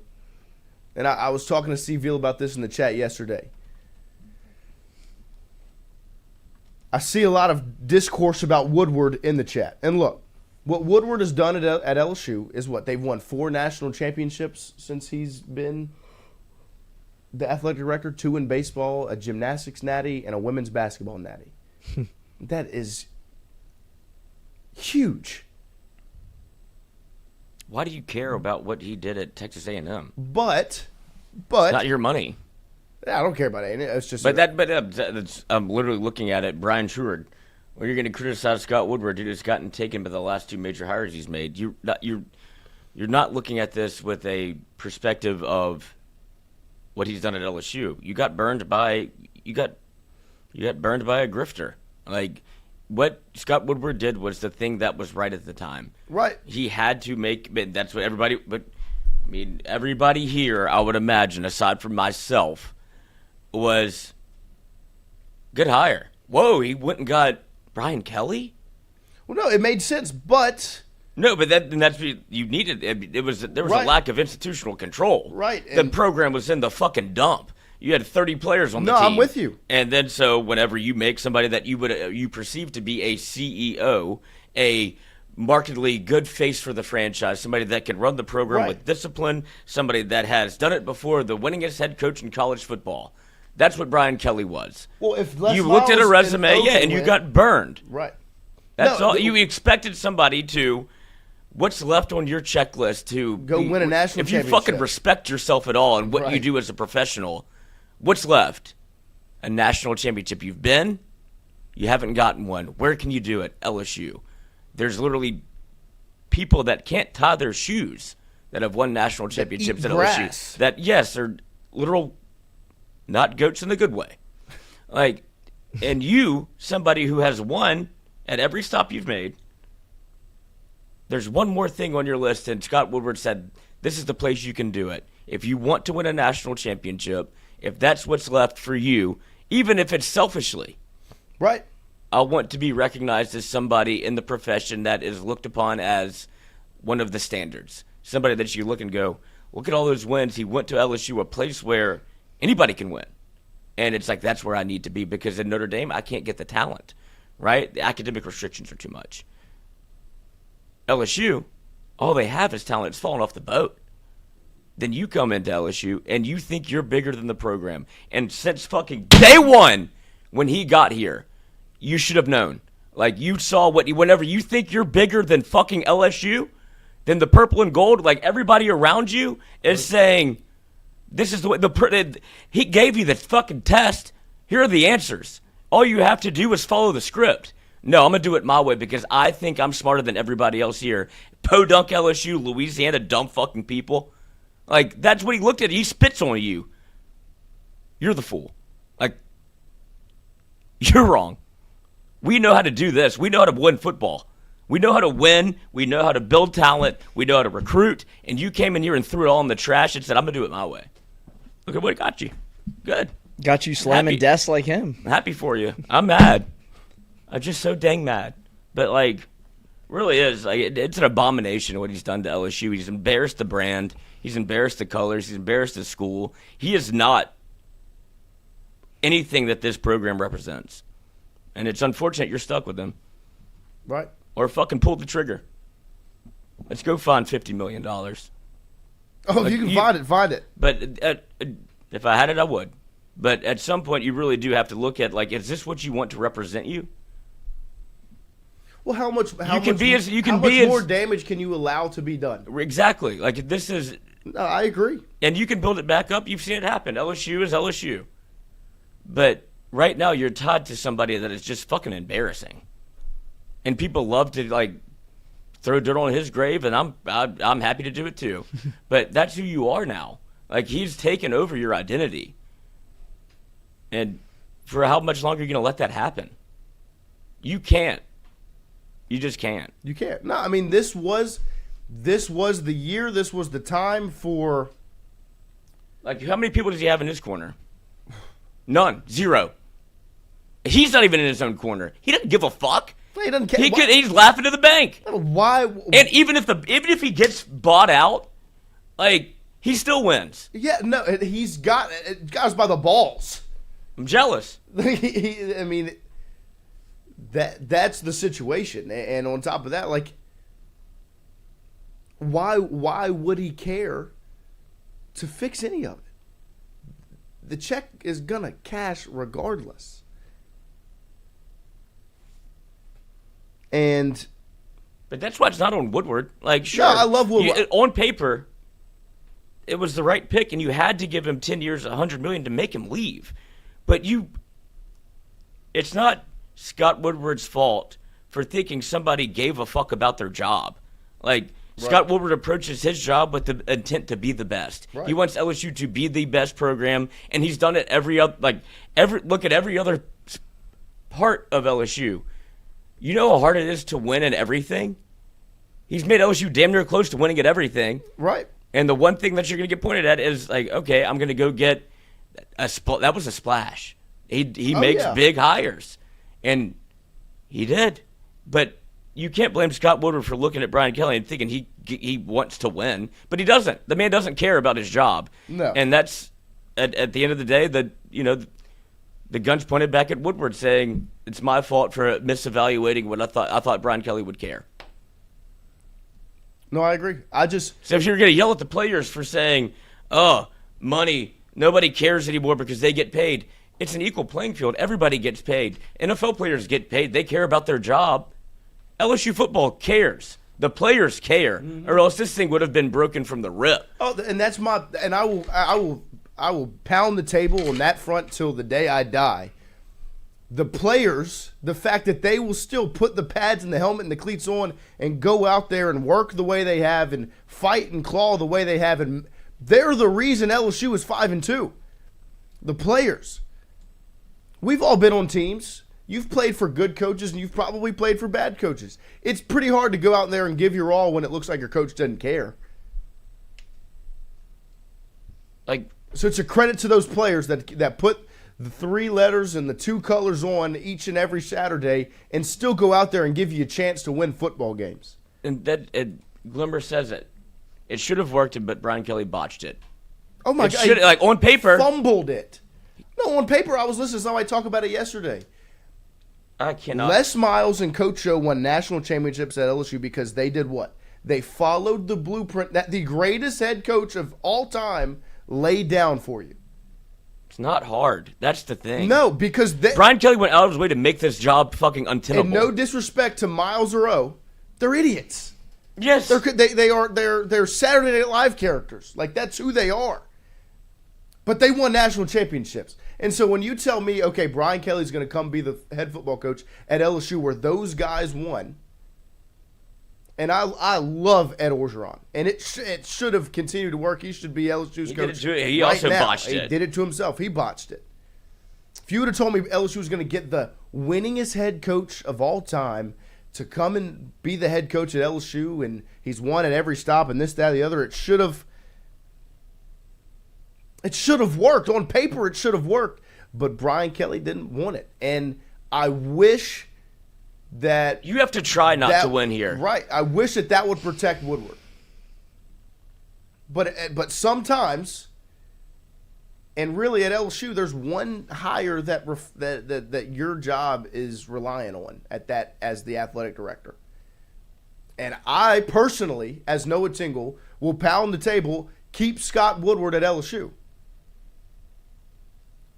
And I was talking to Steve Veal about this in the chat yesterday. I see a lot of discourse about Woodward in the chat. And look, what Woodward has done at LSU is what? They've won 4 national championships since he's been the athletic director, 2 in baseball, a gymnastics natty, and a women's basketball natty. That is huge. Why do you care about what he did at Texas A&M? But It's not your money. I don't care about it. It's just. That's, I'm literally looking at it. Brian Truard, when you're going to criticize Scott Woodward, dude, has gotten taken by the last 2 major hires he's made. You're not looking at this with a perspective of what he's done at LSU. You got burned by a grifter. Like, what Scott Woodward did was the thing that was right at the time. Right. He had to make. That's what everybody. But I mean, everybody here, I would imagine, aside from myself, was good hire. Whoa, he went and got Brian Kelly. Well, no, it made sense, but no, but that's what you needed. There was right. a lack of institutional control. Right. The program was in the fucking dump. You had 30 players on the team. No, I'm with you. And then so whenever you make somebody that you perceive to be a CEO, a markedly good face for the franchise, somebody that can run the program with discipline, somebody that has done it before, the winningest head coach in college football. That's what Brian Kelly was. Well, if Les you looked at a Miles resume, and you got burned. Right. That's all. You expected somebody to. What's left on your checklist to go win a national championship? If you fucking respect yourself at all and what you do as a professional, what's left? A national championship. You haven't gotten one. Where can you do it? LSU. There's literally people that can't tie their shoes that have won national championships at LSU. That, yes, are literal, not goats in the good way. Like, and you, somebody who has won at every stop you've made, there's one more thing on your list, and Scott Woodward said, this is the place you can do it. If you want to win a national championship, if that's what's left for you, even if it's selfishly. Right. I want to be recognized as somebody in the profession that is looked upon as one of the standards. Somebody that you look and go, look at all those wins. He went to LSU, a place where anybody can win. And it's like, that's where I need to be, because in Notre Dame, I can't get the talent, right? The academic restrictions are too much. LSU, all they have is talent. It's falling off the boat. Then you come into LSU, and you think you're bigger than the program. And since fucking day one, when he got here, you should have known. Like, you saw whenever you think you're bigger than fucking LSU, then the purple and gold, like, everybody around you is saying, this is the way, he gave you the fucking test. Here are the answers. All you have to do is follow the script. No, I'm going to do it my way because I think I'm smarter than everybody else here. Podunk LSU, Louisiana, dumb fucking people. Like, that's what he looked at. He spits on you. You're the fool. Like, you're wrong. We know how to do this. We know how to win football. We know how to win. We know how to build talent. We know how to recruit. And you came in here and threw it all in the trash and said, I'm going to do it my way. Look at what it got you. Good. Got you slamming desks like him. I'm happy for you. I'm mad. I'm just so dang mad. But, like, really is. Like, it's an abomination what he's done to LSU. He's embarrassed the brand. He's embarrassed the colors. He's embarrassed the school. He is not anything that this program represents. And it's unfortunate you're stuck with him. Right. Or fucking pull the trigger. Let's go find $50 million. Oh, like, if you can find it, find it. But if I had it, I would. But at some point, you really do have to look at, like, is this what you want to represent you? Well, how much more damage can you allow to be done? Exactly. Like, this is... No, I agree. And you can build it back up. You've seen it happen. LSU is LSU. But right now, you're tied to somebody that is just fucking embarrassing. And people love to, like, throw dirt on his grave, and I'm happy to do it too. But that's who you are now. Like, he's taken over your identity. And for how much longer are you going to let that happen? You can't. You just can't. You can't. No, I mean, this was the year, this was the time for... Like, how many people does he have in his corner? None. Zero. He's not even in his own corner. He doesn't give a fuck. He doesn't care. He's laughing to the bank. Why? And even if he gets bought out, like, he still wins. Yeah, no, he's got us by the balls. I'm jealous. I mean, that's the situation. And on top of that, like, why would he care to fix any of it? The check is gonna cash regardless. But that's why it's not on Woodward. Like, sure, no, I love Woodward. On paper, it was the right pick, and you had to give him 10 years, $100 million to make him leave. But it's not Scott Woodward's fault for thinking somebody gave a fuck about their job. Like, right. Scott Woodward approaches his job with the intent to be the best. Right. He wants LSU to be the best program, and he's done it look at every other part of LSU. You know how hard it is to win in everything? He's made LSU damn near close to winning at everything. Right. And the one thing that you're going to get pointed at is, like, okay, I'm going to go get that was a splash. He makes big hires. And he did. But you can't blame Scott Woodward for looking at Brian Kelly and thinking he wants to win. But he doesn't. The man doesn't care about his job. No. And that's, at the end of the day, the gun's pointed back at Woodward, saying it's my fault for misevaluating what I thought Brian Kelly would care. No, I agree. So if you're going to yell at the players for saying, "Oh, money, nobody cares anymore because they get paid," it's an equal playing field. Everybody gets paid. NFL players get paid. They care about their job. LSU football cares. The players care, or else this thing would have been broken from the rip. Oh, and I will pound the table on that front till the day I die. The players, the fact that they will still put the pads and the helmet and the cleats on and go out there and work the way they have and fight and claw the way they have, and they're the reason LSU is 5-2. The players. We've all been on teams. You've played for good coaches and you've probably played for bad coaches. It's pretty hard to go out there and give your all when it looks like your coach doesn't care. So it's a credit to those players that put the 3 letters and the 2 colors on each and every Saturday and still go out there and give you a chance to win football games. And Glimmer says it. It should have worked, but Brian Kelly botched it. Oh, my God. Like, on paper. Fumbled it. No, on paper, I was listening to somebody talk about it yesterday. I cannot. Les Miles and Coach O won national championships at LSU because they did what? They followed the blueprint that the greatest head coach of all time laid down for you. It's not hard. That's the thing. No, because Brian Kelly went out of his way to make this job fucking untenable. And no disrespect to Miles or O, they're idiots. Yes, they're Saturday Night Live characters. Like, that's who they are. But they won national championships. And so when you tell me, okay, Brian Kelly's going to come be the head football coach at LSU where those guys won, and I love Ed Orgeron, and it should have continued to work. He should be LSU's coach. He also botched it. He did it to himself. He botched it. If you would have told me LSU was going to get the winningest head coach of all time to come and be the head coach at LSU, and he's won at every stop and this, that, and the other, it should have worked. On paper, it should have worked. But Brian Kelly didn't want it. And I wish that... You have to try not to win here. Right. I wish that would protect Woodward. But sometimes, and really at LSU, there's one hire that your job is relying on as the athletic director. And I personally, as Noah Tingle, will pound the table, keep Scott Woodward at LSU.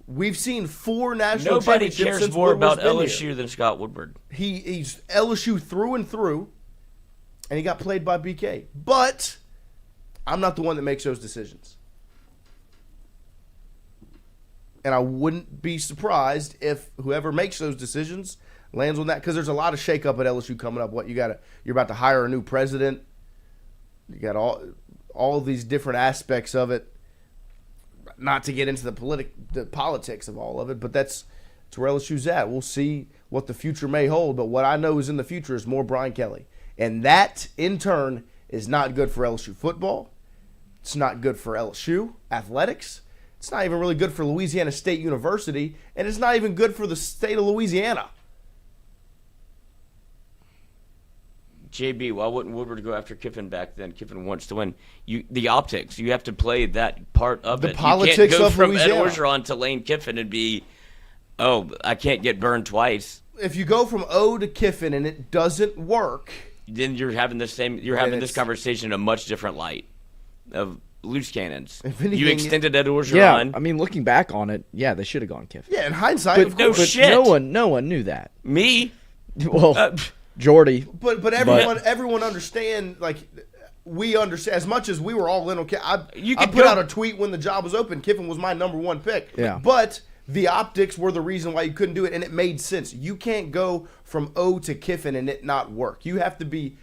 We've seen 4 national Nobody championships cares since more Woodward's about been LSU here. than Scott Woodward. He's LSU through and through, and he got played by BK. But I'm not the one that makes those decisions. And I wouldn't be surprised if whoever makes those decisions lands on that, because there's a lot of shakeup at LSU coming up. You're about to hire a new president. You got all of these different aspects of it. Not to get into the politics of all of it, but that's where LSU's at. We'll see what the future may hold, but what I know is in the future is more Brian Kelly. And that, in turn, is not good for LSU football. It's not good for LSU athletics. It's not even really good for Louisiana State University, and it's not even good for the state of Louisiana. JB, why wouldn't Woodward go after Kiffin back then? Kiffin wants to win. The optics, you have to play that part of The it. politics you can't go of from Louisiana. Ed Orgeron to Lane Kiffin and be, I can't get burned twice. If you go from O to Kiffin and it doesn't work, Then you're having this conversation in a much different light of loose cannons. If anything, you extended Ed Orgeron. Yeah, I mean, looking back on it, yeah, they should have gone Kiffin. yeah, in hindsight, But, of no course. but shit. no one knew that. Me? Well, Jordy. But everyone understand, like, we understand as much as we were all in on Kiffin. I put out a tweet when the job was open. Kiffin was my number 1 pick. Yeah. But the optics were the reason why you couldn't do it, and it made sense. You can't go from O to Kiffin and it not work. You have to be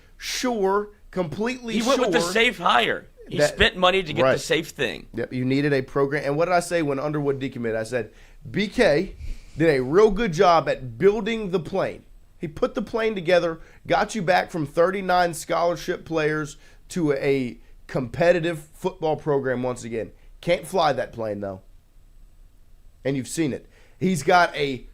completely He sure. went with the safe hire. He spent money to get the safe thing. Yep, you needed a program. And what did I say when Underwood decommitted? I said, BK did a real good job at building the plane. He put the plane together, got you back from 39 scholarship players to a competitive football program once again. Can't fly that plane, though. And you've seen it. He's got a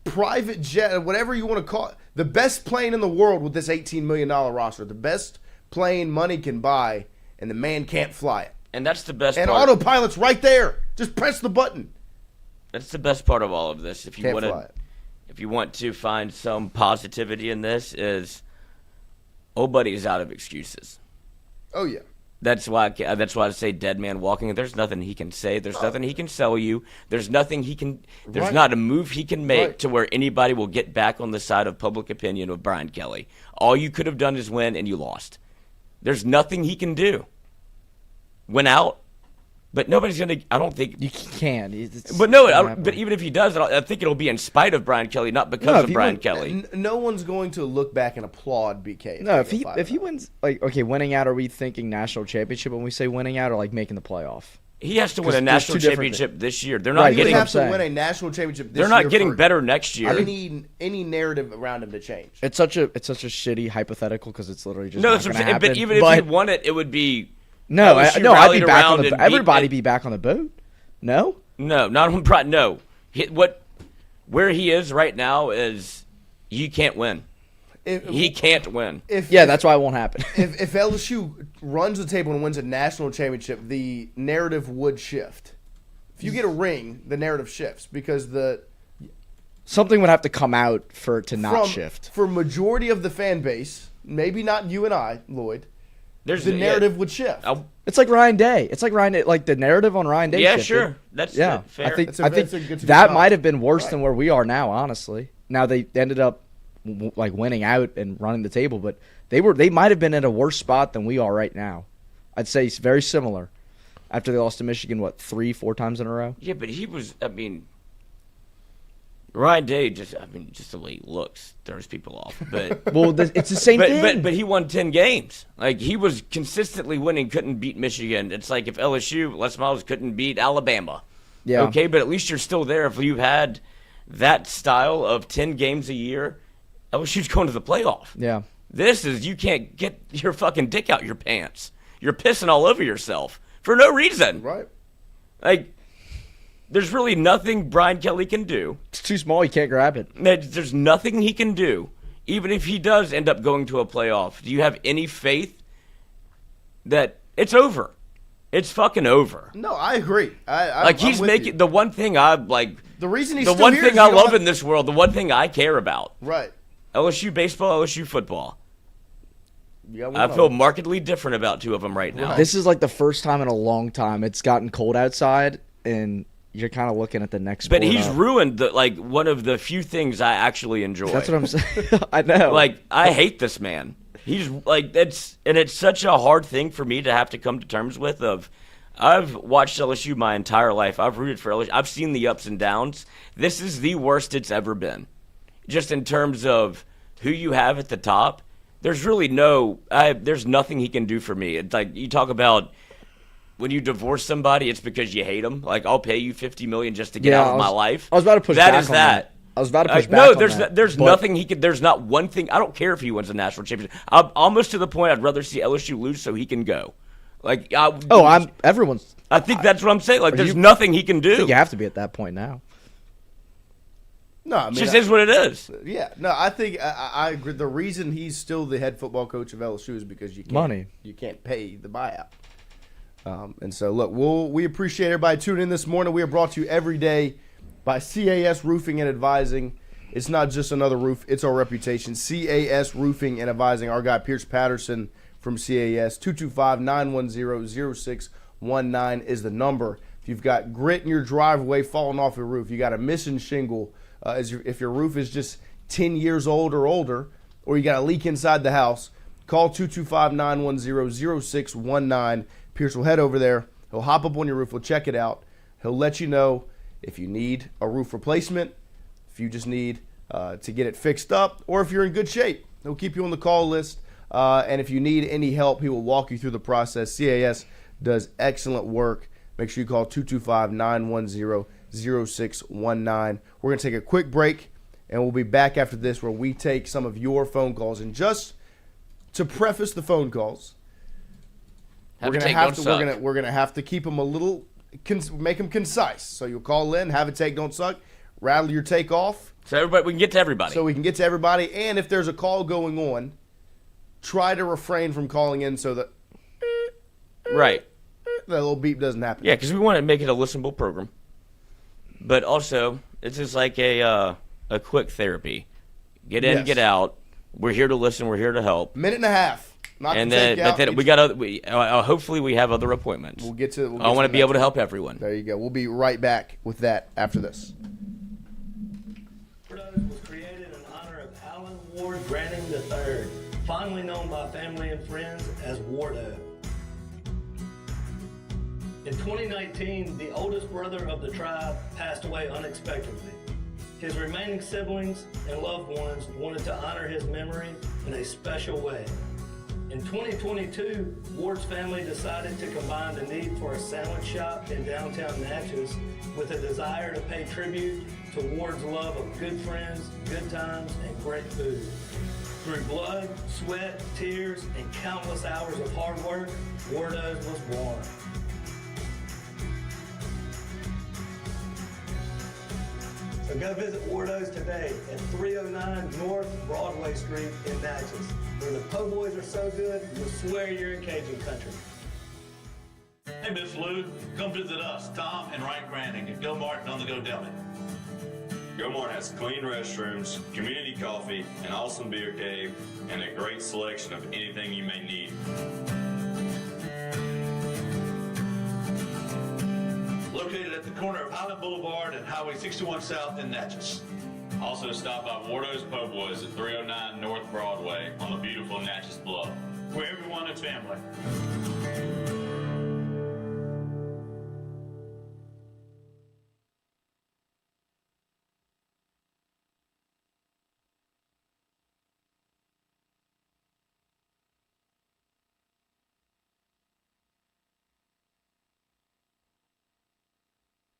private jet, whatever you want to call it, the best plane in the world with this $18 million roster. The best plane money can buy, and the man can't fly it. And that's the best And part. autopilot's right there. Just press the button. That's the best part of all of this. If you Can't want fly to, it. if you want to find some positivity in this, is old buddy is out of excuses. Oh, yeah. That's why I say dead man walking. There's nothing he can say. There's nothing he can sell you. There's nothing he can. There's Right. not a move he can make Right. to where anybody will get back on the side of public opinion of Brian Kelly. All you could have done is win, and you lost. There's nothing he can do. Went out, but nobody's gonna. I don't think. You can. It's But no, not but even if he does, I think it'll be in spite of Brian Kelly, not because No, if of he Brian went- Kelly. No one's going to look back and applaud BK. No, they go if he 5-0. wins, like, okay, winning out, are we thinking national championship when we say winning out, or like making the playoff? He has to win 'Cause a there's national two different championship this year. They're Right, not he He would getting. have to saying. win a national championship this They're not year getting for better next year. any narrative around him to change. It's such a shitty hypothetical because it's literally just No, not that's what going I'm to saying. happen. But even if he won it, it would be. no, LSU I'd rallied be back on around the. and beat Everybody it. be back on the boat. No, No, not on Brian. No, where he is right now is he can't win. He can't win. yeah, that's why it won't happen. If LSU runs the table and wins a national championship, the narrative would shift. If you get a ring, the narrative shifts because Something would have to come out for it to not shift. for majority of the fan base, maybe not you and I, Lloyd. The narrative would shift. It's like Ryan Day. It's like Ryan Day, like the narrative on Ryan Day. Yeah, shifted. sure. That's Yeah, fair. I think That's a good that call. might have been worse than Right. where we are now. Honestly, now they ended up like winning out and running the table, but they might have been in a worse spot than we are right now. I'd say it's very similar. After they lost to Michigan, 3-4 times in a row? Yeah, but he was. I mean, Ryan Day just the way he looks throws people off. But Well, it's the same thing. but he won 10 games. Like he was consistently winning, couldn't beat Michigan. It's like if LSU, Les Miles couldn't beat Alabama. Yeah. Okay, but at least you're still there. If you had that style of 10 games a year, LSU's going to the playoff. Yeah. This is you can't get your fucking dick out your pants. You're pissing all over yourself for no reason. Right. Like, there's really nothing Brian Kelly can do. It's too small. You can't grab it. There's nothing he can do, even if he does end up going to a playoff. Do you have any faith that it's over? It's fucking over. No, I agree. He's I'm with making you. the one thing I like. The reason he's The still one here thing is I you don't love have- in this world, the one thing I care about. Right. LSU baseball, LSU football. You got one I of feel them. markedly different about two of them right now. This is like the first time in a long time it's gotten cold outside, and you're kind of looking at the next. But sport he's up. ruined one of the few things I actually enjoy. That's what I'm saying. I know. Like, I hate this man. He's like, it's such a hard thing for me to have to come to terms with. I've watched LSU my entire life. I've rooted for LSU. I've seen the ups and downs. This is the worst it's ever been. Just in terms of who you have at the top, there's really there's nothing he can do for me. It's like, you talk about when you divorce somebody, it's because you hate them. Like, I'll pay you $50 million just to get out of my life. I was about to push that back is on that. I was about to push back no, on there's that. there's nothing he could. There's not one thing. I don't care if he wins a national championship. I'm almost to the point I'd rather see LSU lose so he can go. Like, everyone's. I think that's what I'm saying. Like, there's nothing he can do. I think you have to be at that point now. No, I mean, it just is what it is. Yeah, no, I think I agree. The reason he's still the head football coach of LSU is because you can't pay the buyout. And so, look, we appreciate everybody tuning in this morning. We are brought to you every day by CAS Roofing and Advising. It's not just another roof; it's our reputation. CAS Roofing and Advising. Our guy Pierce Patterson from CAS 225-910-0619 is the number. If you've got grit in your driveway falling off your roof, you got a missing shingle. If your roof is just 10 years old or older, or you got a leak inside the house, call 225-910-0619. Pierce will head over there. He'll hop up on your roof. He'll check it out. He'll let you know if you need a roof replacement, if you just need to get it fixed up, or if you're in good shape. He'll keep you on the call list. And if you need any help, he will walk you through the process. CAS does excellent work. Make sure you call 225-910-0619. We're going to take a quick break, and we'll be back after this where we take some of your phone calls. And just to preface the phone calls, we're going to have to keep them a little, make them concise. So you'll call in, have a take, don't suck, rattle your take off. So we can get to everybody. And if there's a call going on, try to refrain from calling in so that right. that little beep doesn't happen. Yeah, because we want to make it a listenable program. But also, it's just like a quick therapy. Get in, get out. We're here to listen. We're here to help. Minute and a half. Hopefully we have other appointments. We'll get to. I want to be able to help everyone. There you go. We'll be right back with that after this. Was created in honor of Alan Ward Granning III, fondly known by family and friends as Wardo. In 2019, the oldest brother of the tribe passed away unexpectedly. His remaining siblings and loved ones wanted to honor his memory in a special way. In 2022, Ward's family decided to combine the need for a sandwich shop in downtown Natchez with a desire to pay tribute to Ward's love of good friends, good times, and great food. Through blood, sweat, tears, and countless hours of hard work, Wardo's was born. So go visit Wardo's today at 309 North Broadway Street in Natchez, where the po' boys are so good, you'll swear you're in Cajun country. Hey, Miss Lou, come visit us, Tom and Wright Granning at Go Martin on the Go Deli. Go Mart has clean restrooms, community coffee, an awesome beer cave, and a great selection of anything you may need. Located at the corner of Highland Boulevard and Highway 61 South in Natchez. Also stop by Wardo's Po' Boys at 309 North Broadway on the beautiful Natchez Bluff, where everyone is family.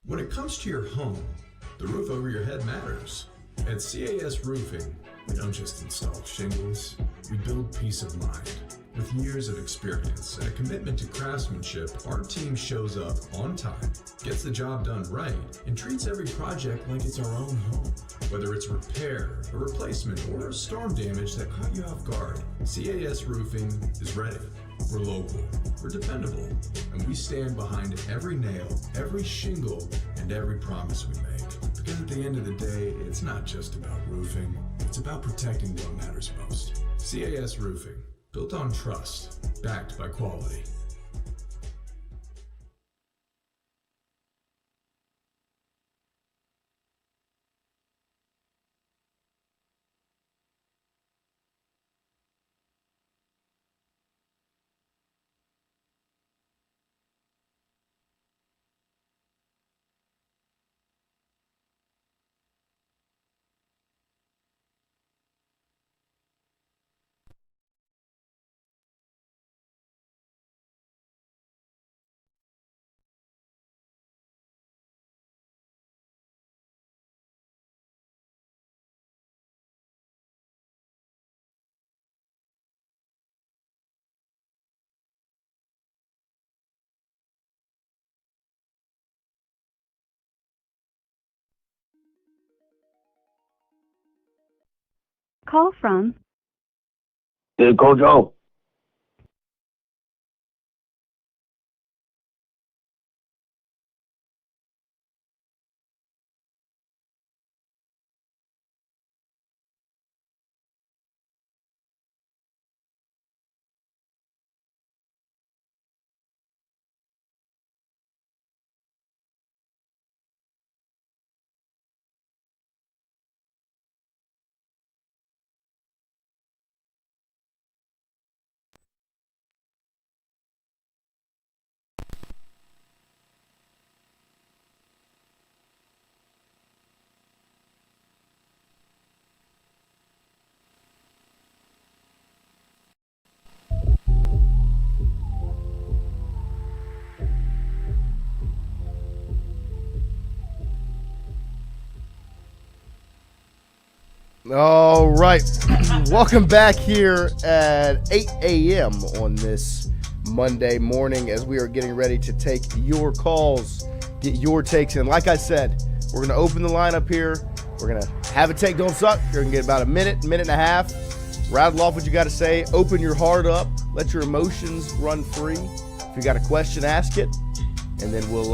When it comes to your home, the roof over your head matters. At CAS Roofing, we don't just install shingles, we build peace of mind. With years of experience and a commitment to craftsmanship, our team shows up on time, gets the job done right, and treats every project like it's our own home. Whether it's repair, a replacement, or storm damage that caught you off guard, CAS Roofing is ready. We're local, we're dependable, and we stand behind every nail, every shingle, and every promise we make. Because at the end of the day, it's not just about roofing, it's about protecting what matters most. CAS Roofing, built on trust, backed by quality. call from? Dude, Coach O. All right. Welcome back here at 8 a.m. on this Monday morning as we are getting ready to take your calls, get your takes in. Like I said, we're going to open the lineup here. We're going to have a take, don't suck. You're going to get about a minute and a half. Rattle off what you got to say. Open your heart up. Let your emotions run free. If you got a question, ask it. And then we'll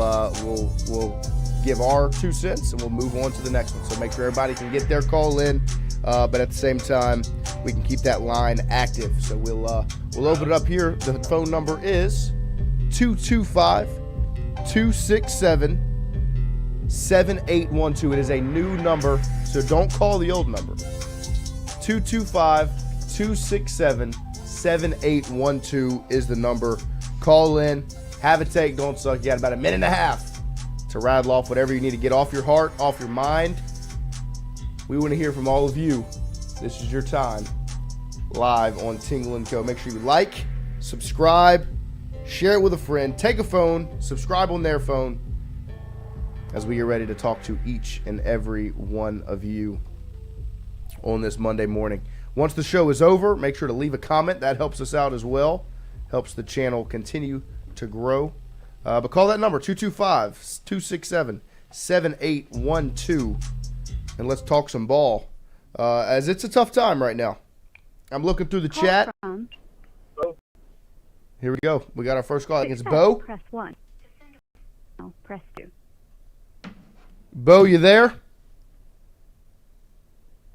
give our 2 cents and we'll move on to the next one. So make sure everybody can get their call in. But at the same time, we can keep that line active. So we'll open it up here. The phone number is 225-267-7812. It is a new number, so don't call the old number. 225-267-7812 is the number. Call in, have a take, don't suck. You got about a minute and a half to rattle off whatever you need to get off your heart, off your mind. We want to hear from all of you. This is your time live on Tingle & Co. Make sure you like, subscribe, share it with a friend, take a phone, subscribe on their phone as we get ready to talk to each and every one of you on this Monday morning. Once the show is over, make sure to leave a comment. That helps us out as well, helps the channel continue to grow. But call that number, 225-267-7812. And let's talk some ball, as it's a tough time right now. I'm looking through the chat. Here we go. We got our first call. I think it's Bo. Press 1. No, press 2. Bo, you there?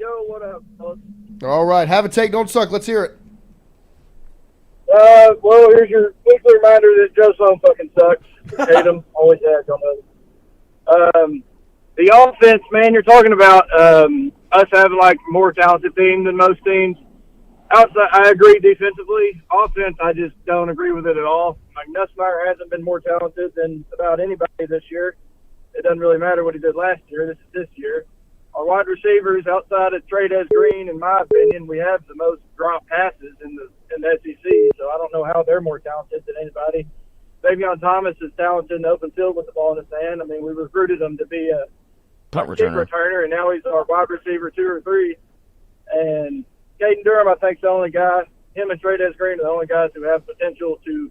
Yo, what up, fellas? All right. Have a take, don't suck. Let's hear it. Well, here's your weekly reminder that Joe Sloan fucking sucks. Hate him. Always has. Don't know. The offense, man, you're talking about us having, like, more talented team than most teams. Outside, I agree defensively. Offense, I just don't agree with it at all. Like, Nussmeier hasn't been more talented than about anybody this year. It doesn't really matter what he did last year. This is this year. Our wide receivers, outside of Tyree Green, in my opinion, we have the most drop passes in the SEC, so I don't know how they're more talented than anybody. Davion Thomas is talented in the open field with the ball in his hand. I mean, we recruited him to be a punt returner, and now he's our wide receiver 2 or 3. And Caden Durham, I think, is the only guy. Him and Tyree Green are the only guys who have potential to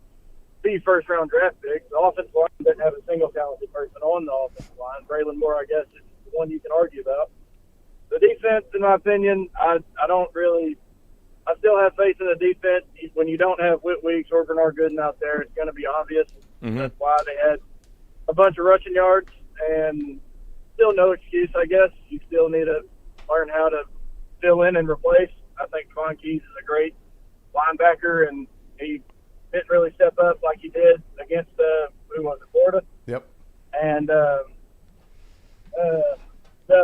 be first-round draft picks. The offensive line doesn't have a single talented person on the offensive line. Braylon Moore, I guess, is the one you can argue about. The defense, in my opinion, I still have faith in the defense. When you don't have Whit Weeks or Bernard Gooden out there, it's going to be obvious. Mm-hmm. That's why they had a bunch of rushing yards, and still no excuse, I guess. You still need to learn how to fill in and replace. I think Devon Keys is a great linebacker, and he didn't really step up like he did against, Florida? Yep. And the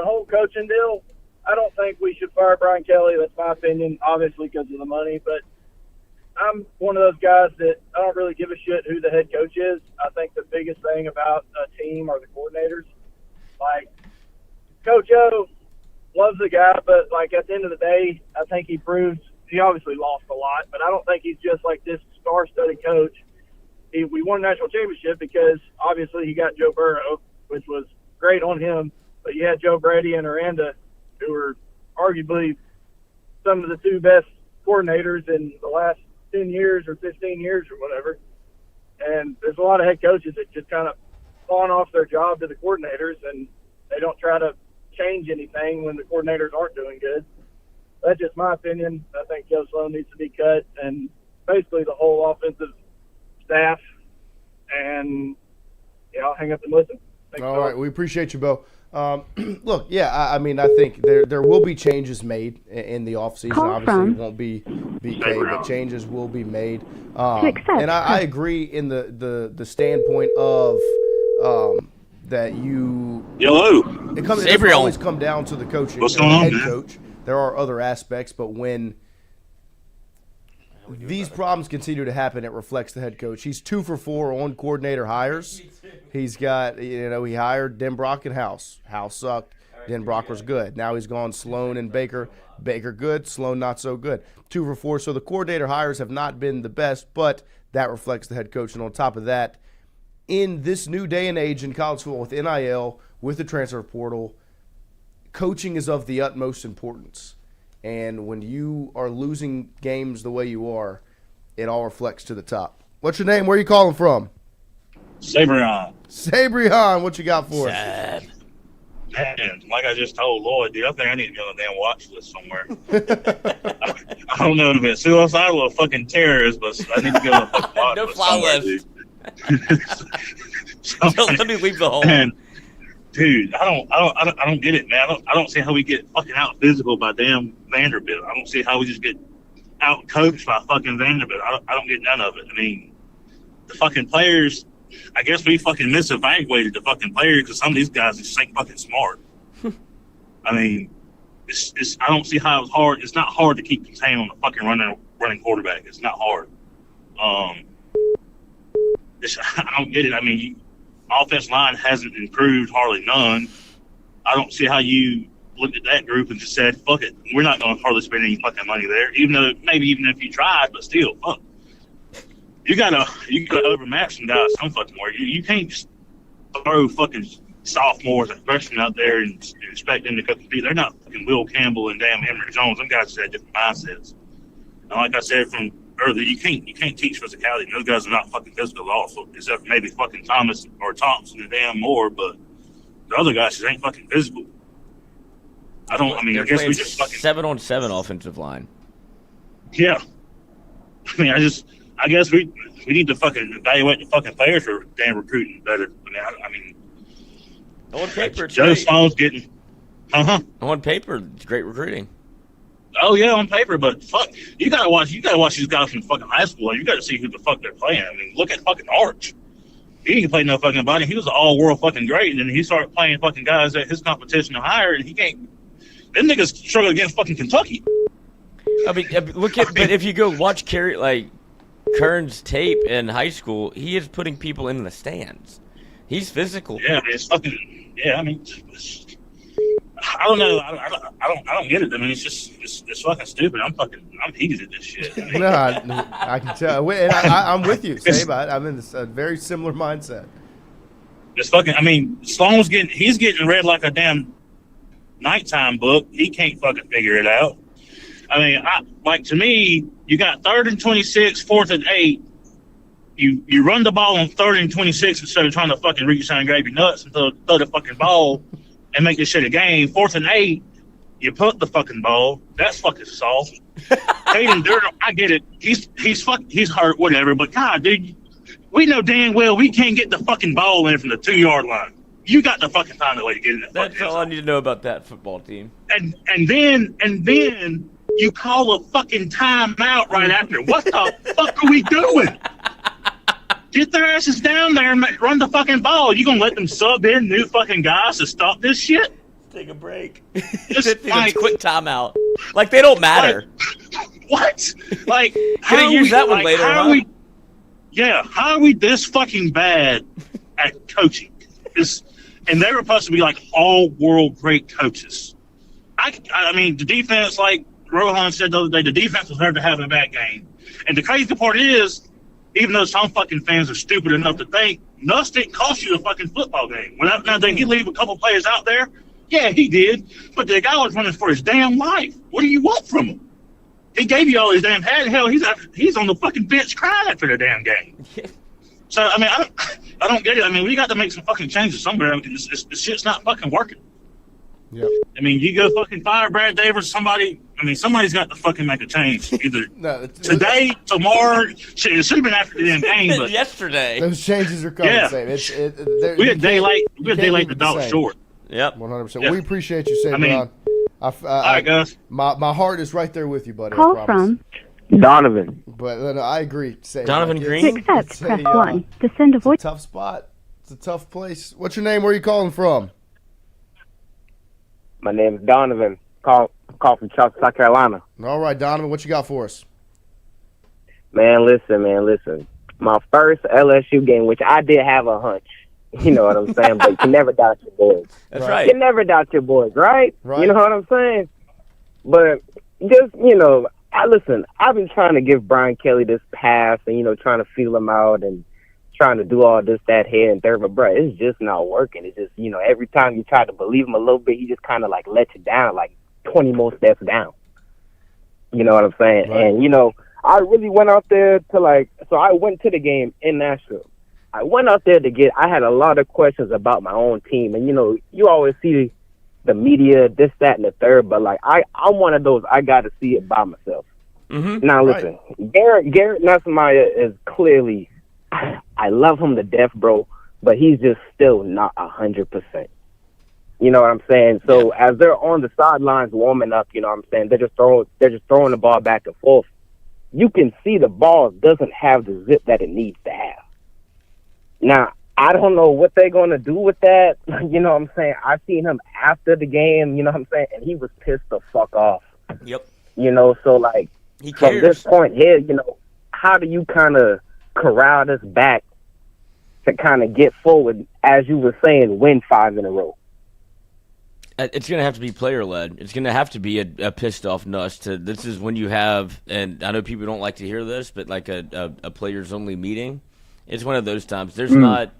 whole coaching deal, I don't think we should fire Brian Kelly. That's my opinion, obviously because of the money. But I'm one of those guys that I don't really give a shit who the head coach is. I think the biggest thing about a team are the coordinators. Like, Coach O loves the guy, but, like, at the end of the day, I think he proved he obviously lost a lot, but I don't think he's just like this star-studded coach. We won a national championship because obviously he got Joe Burrow, which was great on him, but you had Joe Brady and Aranda, who were arguably some of the 2 best coordinators in the last 10 years or 15 years or whatever. And there's a lot of head coaches that just kind of pawn off their job to the coordinators, and they don't try to change anything when the coordinators aren't doing good. that's just my opinion. I think Joe Sloan needs to be cut, and basically the whole offensive staff. And yeah, I'll hang up and listen. Thanks, All right, we appreciate you, Bo. Look, yeah, I mean, I think there will be changes made in the offseason. Obviously, it won't be BK, but changes will be made. And I agree in the standpoint of that you. Hello. It doesn't always come down to the coaching, What's going on, head man? coach. There are other aspects, but when these problems continue to happen, it reflects the head coach. He's 2 for 4 on coordinator hires. He's got, he hired Denbrock and House. House sucked. Denbrock was good. Now he's gone Sloan and Baker. Baker good, Sloan not so good. 2 for 4. So the coordinator hires have not been the best, but that reflects the head coach. And on top of that, in this new day and age in college football with NIL, with the transfer portal, coaching is of the utmost importance. And when you are losing games the way you are, it all reflects to the top. What's your name? Where are you calling from? Sabrion. Sabrion, what you got for us? Man, like I just told Lloyd, dude, I think I need to be on a damn watch list somewhere. I don't know if it's suicidal or fucking terrorist, but I need to be on a fucking watch list somewhere, dude. Let me leave the hole. Man, dude, I don't get it, man. I don't see how we get fucking out physical by damn Vanderbilt. I don't see how we just get out coached by fucking Vanderbilt. I don't get none of it. I mean, the fucking players. I guess we fucking misevaluated the fucking players because some of these guys just ain't fucking smart. I mean, it's I don't see how it's hard. It's not hard to keep contained on the fucking running quarterback. It's not hard. I don't get it. I mean, offensive line hasn't improved hardly none. I don't see how you looked at that group and just said, fuck it, we're not going to hardly spend any fucking money there. Even if you tried, but still, fuck. You gotta overmatch some guys some fucking way. You can't just throw fucking sophomores and freshmen out there and expect them to compete. They're not fucking Will Campbell and damn Emory Jones. Them guys just have different mindsets. And like I said from earlier, you can't teach physicality. Those guys are not fucking physical at all, so, except for maybe fucking Thomas or Thompson and damn Moore, but the other guys just ain't fucking physical. I guess we just fucking 7-on-7 offensive line. Yeah. I guess we need to fucking evaluate the fucking players for damn recruiting better. On paper, it's Joe great. Sloan's getting, On paper, it's great recruiting. Oh yeah, on paper, but fuck, you gotta watch these guys from fucking high school. You gotta see who the fuck they're playing. I mean, look at fucking Arch. He didn't play no fucking body. He was an all-world fucking great, and then he started playing fucking guys at his competition and higher, and he can't. Them niggas struggle against fucking Kentucky. But if you go watch Kern's tape in high school, he is putting people in the stands. He's physical. Yeah, it's fucking. Yeah, I mean, I don't know. I don't get it. I mean, it's fucking stupid. I'm heated at this shit. I mean, No, I can tell. And I'm with you, Sabe. I'm in a very similar mindset. It's fucking. I mean, Sloan's he's getting read like a damn nighttime book. He can't fucking figure it out. I mean, to me, you got 3rd and 26, 4th and 8. You run the ball on 3rd and 26 instead of trying to fucking reach down and grab your nuts and throw the fucking ball and make this shit a game. 4th and 8, you put the fucking ball. That's fucking soft. Hayden Durham, I get it. He's hurt, whatever. But God, dude, we know damn well we can't get the fucking ball in from the 2-yard line. You got to fucking find a way to get in that. That's all I need to know about that football team. And then you call a fucking timeout right after. What the fuck are we doing? Get their asses down there and run the fucking ball. You gonna let them sub in new fucking guys to stop this shit? Take a break. Just quick timeout. Like they don't matter. What? Like, Can I use that one later? How are we this fucking bad at coaching? And they were supposed to be like all world great coaches. I mean, the defense, like Rohan said the other day, the defense was never having a bad game. And the crazy part is, even though some fucking fans are stupid enough to think, Nuss didn't cost you a fucking football game. Now, did he leave a couple players out there? Yeah, he did. But the guy was running for his damn life. What do you want from him? He gave you all his damn head. Hell, he's on the fucking bench crying after the damn game. So, I mean, I don't get it. I mean, we got to make some fucking changes somewhere. I mean, this shit's not fucking working. Yep. I mean, you go fucking fire Brad Davis, somebody I mean, somebody's got to fucking make a change. Either No, today, tomorrow. Shit, it should have been after the damn game, but yesterday. those changes are coming. Yeah. Sam. we had day late. We had day late. The dog short. Yep. 100%. Yeah. We appreciate you saying, I mean, Ron. all right, guys. My heart is right there with you, buddy. I Call promise. from Donovan. But I agree. Say, Donovan like, Green? to accept, it's press a, 1. To send a It's a voice. tough spot. It's a tough place. What's your name? Where are you calling from? My name is Donovan. Call from Charleston, South Carolina. All right, Donovan, what you got for us? Man, listen. My first LSU game, which I did have a hunch. You know what I'm saying? But you never doubt your boys. That's right. You never doubt your boys, right? Right. You know what I'm saying? But just, I've been trying to give Brian Kelly this pass and, trying to feel him out and trying to do all this, that, here, and third. But, bro, it's just not working. It's just, every time you try to believe him a little bit, he just kind of, let you down, 20 more steps down. You know what I'm saying? Right. And, I really went out there to, so I went to the game in Nashville. I went out there I had a lot of questions about my own team. And, you always see the media, this, that, and the third. But, I'm one of those, I got to see it by myself. Mm-hmm. Now, listen, Garrett Nussmeier is clearly, I love him to death, bro, but he's just still not 100%. You know what I'm saying? So as they're on the sidelines warming up, you know what I'm saying, they're just throwing the ball back and forth. You can see the ball doesn't have the zip that it needs to have. Now, I don't know what they're going to do with that. You know what I'm saying? I seen him after the game, you know what I'm saying, and he was pissed the fuck off. Yep. So, He from cares. this point here, how do you kind of corral this back to kind of get forward, as you were saying, win 5 in a row? It's going to have to be player-led. It's going to have to be a pissed-off Nuss. This is when you have, and I know people don't like to hear this, but a players-only meeting. It's one of those times. There's not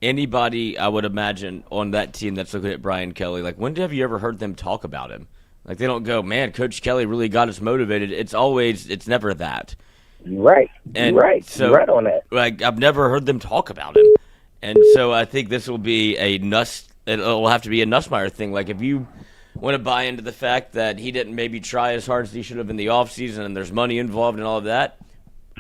anybody, I would imagine, on that team that's looking at Brian Kelly. When have you ever heard them talk about him? They don't go, man, Coach Kelly really got us motivated. It's never that. Right. And right. So, right on that. I've never heard them talk about him. And so I think this will be a Nuss. It'll have to be a Nussmeier thing. If you want to buy into the fact that he didn't maybe try as hard as he should have in the offseason and there's money involved and all of that,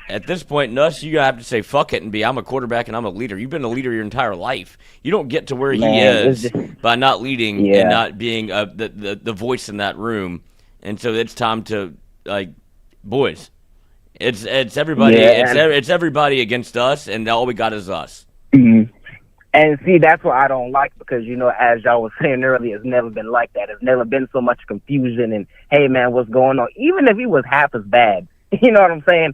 at this point, Nuss, you have to say fuck it and I'm a quarterback and I'm a leader. You've been a leader your entire life. You don't get to where he is by not leading and not being the voice in that room. And so it's time to, boys, it's everybody. It's everybody against us, and all we got is us. Mm-hmm. And see, that's what I don't like because, as y'all was saying earlier, it's never been like that. It's never been so much confusion and, hey, man, what's going on? Even if he was half as bad, you know what I'm saying?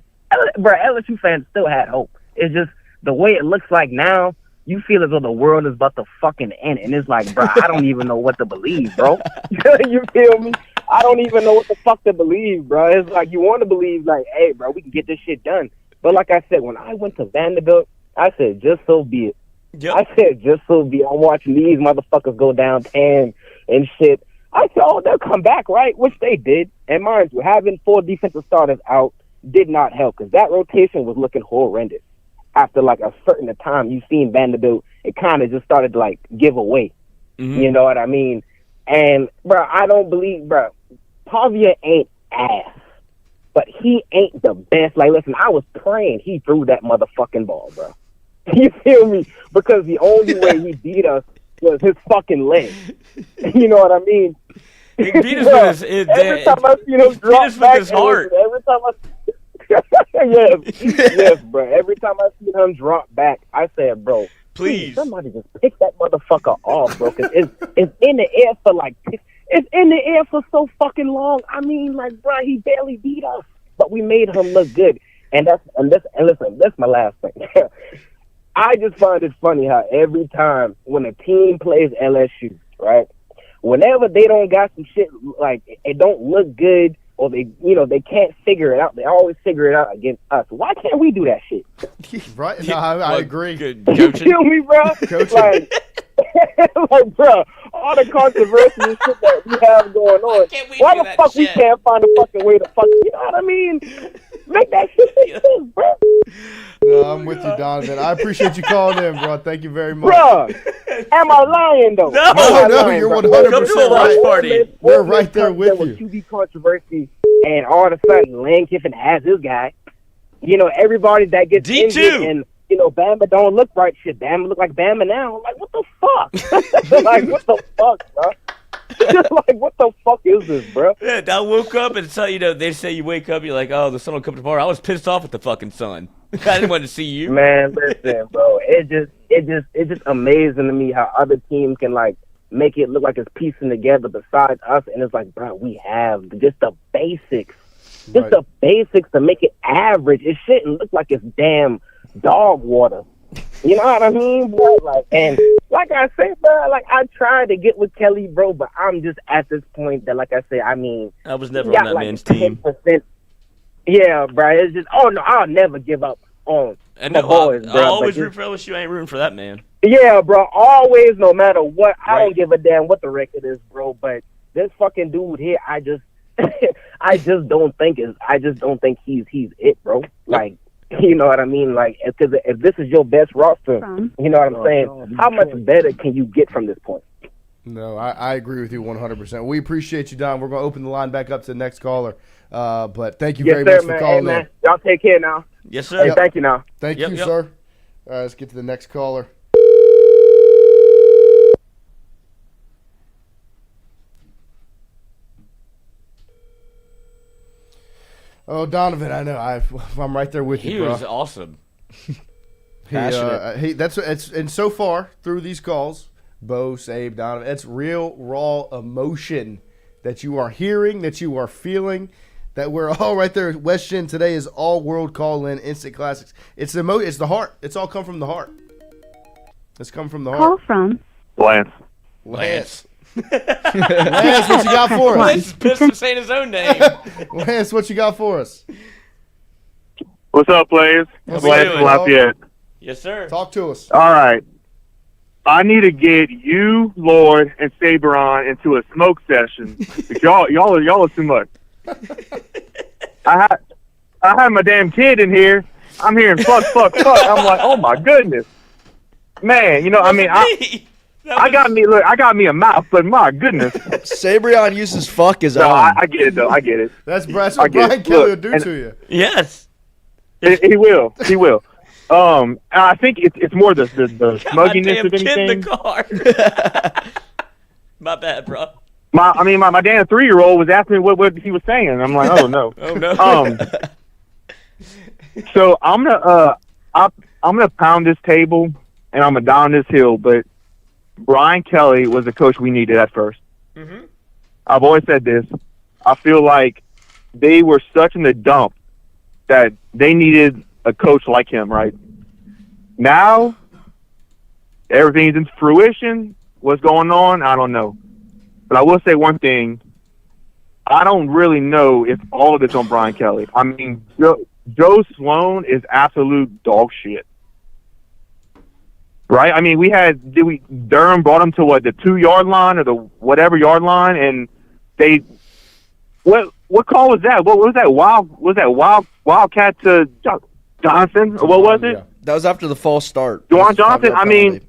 Bro, LSU fans still had hope. It's just the way it looks like now, you feel as though the world is about to fucking end. And it's bro, I don't even know what to believe, bro. You feel me? I don't even know what the fuck to believe, bro. It's you want to believe, hey, bro, we can get this shit done. But like I said, when I went to Vanderbilt, I said, just so be it. Yep. I said, just so be it. I'm watching these motherfuckers go down 10 and shit. I said, oh, they'll come back, right? Which they did. And mind you, having 4 defensive starters out did not help because that rotation was looking horrendous. After a certain time, you've seen Vanderbilt, it kind of just started to give away. Mm-hmm. You know what I mean? And, bro, I don't believe, bro, Pavia ain't ass, but he ain't the best. Listen, I was praying he threw that motherfucking ball, bro. You feel me? Because the only way he beat us was his fucking leg. You know what I mean? He beat us with his, every time I see him drop back, his heart. Every time yes, bro. Every time I see him drop back, I said, bro, please, somebody just pick that motherfucker off, bro. Because it's in the air for it's in the air for so fucking long. I mean, bro, he barely beat us, but we made him look good. And listen, that's my last thing. I just find it funny how every time when a team plays LSU, right, whenever they don't got some shit, it don't look good or they can't figure it out, they always figure it out against us. Why can't we do that shit? Right? No, I agree. You feel me, bro? Bro, all the controversy and shit that we have going on, why the fuck we can't find a fucking way to fuck, you know what I mean? Make that shit make sense, bro. No, I'm with you, Donovan. I appreciate you calling in, bro. Thank you very much. Bro, am I lying though? No, Am I no, lying, you're bro? 100% Come to a watch right. party. We're right there with you. QB controversy, and all of a sudden, Lane Kiffin has this guy. You know, everybody that gets D2. injured, and you know, Bama don't look right. Shit, Bama look like Bama now. Like, what the fuck? Like, what the fuck, bro? Like, what the fuck is this, bro? Yeah, I woke up and saw, you know, they say you wake up, you're like, oh, the sun will come tomorrow. I was pissed off at the fucking sun. I didn't want to see you. Man, listen, bro. It's just amazing to me how other teams can like make it look like it's piecing together besides us, and it's like, bro, we have just the basics. Just the basics to make it average. It shouldn't look like it's damn dog water. You know what I mean, bro? Like, and like I say, bro, like I tried to get with Kelly, bro, but I'm just at this point that, like I say, I mean, I was never on that like man's team. 10%. Yeah, bro. It's just, oh no, I'll never give up on And my boys, I bro. always but root for LSU. I ain't rooting for that man. yeah, bro. Always, no matter what. I Right. don't give a damn what the record is, bro. But this fucking dude here, I just don't think he's it, bro. Like, you know what I mean? Like, because if this is your best roster, you know what I'm saying? How much better can you get from this point? No, I agree with you 100%. We appreciate you, Don. We're going to open the line back up to the next caller. But thank you very much for man. calling Hey, in. man. Y'all take care now. Yes, sir. Hey, thank you now. Thank Yep, you, yep. sir. All right, let's get to the next caller. Oh, Donovan, I know. I'm right there with He you, bro. was awesome. And so far through these calls, Bo, Sabe, Donovan, it's real raw emotion that you are hearing, that you are feeling, that we're all right there. West Shin today is all world call in instant classics. It's the heart. It's all come from the heart. It's come from the Call heart. from Lance, what you got for us? Lance is pissed for saying his own name. Lance, what you got for us? What's up, players? What's Lance up, from Lafayette. Yes, sir. Talk to us. All right. I need to get you, Lloyd, and Saberon into a smoke session. y'all are too much. I had my damn kid in here. I'm hearing fuck. I'm like, oh my goodness, man. You know, I mean, I got me a mouth, but my goodness. Sabrion uses fuck as No, own. I get it though. I get it. That's I what get Brian it. Kelly will Look, do and- to you. Yes. He will. He will. I think it's more the smugginess Goddamn of kid in anything. the car. My bad, bro. My damn 3-year-old was asking me what he was saying. I'm like, oh no. Oh no. So I'm gonna pound this table and I'm gonna down this hill. But Brian Kelly was the coach we needed at first. Mm-hmm. I've always said this. I feel like they were such in the dump that they needed a coach like him. Right now, everything's in fruition. What's going on? I don't know. But I will say one thing. I don't really know if all of it's on Brian Kelly. I mean, Joe Sloan is absolute dog shit. Right? I mean, Durham brought him to the 2-yard line or the whatever yard line, and what call was that? What was that Wildcat to Johnson? Or what was it? Yeah. That was after the false start. Juwan Johnson. I mean,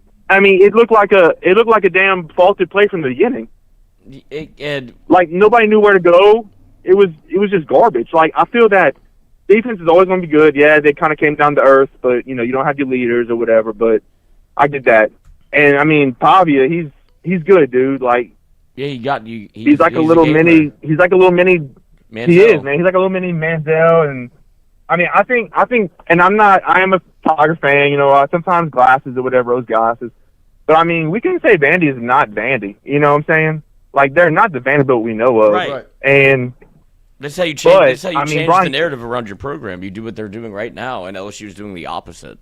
it looked like a damn faulted play from the beginning. And Like nobody knew where to go. It was just garbage. Like I feel that defense is always going to be good. Yeah, they kind of came down to earth, but you don't have your leaders or whatever. But I get that. And I mean, Pavia, he's good, dude. Like yeah, he got you. he's like a little mini. He's like a little mini. Manziel. He is, man. He's like a little mini Manziel, and I mean, I think, and I am a Tiger fan. Sometimes glasses or whatever those glasses. But I mean, we can say Vandy is not Vandy. You know what I'm saying? Like they're not the Vanderbilt we know of. Right. And That's how you change. But, That's how you I mean, change Brian- the narrative around your program. You do what they're doing right now, and LSU is doing the opposite.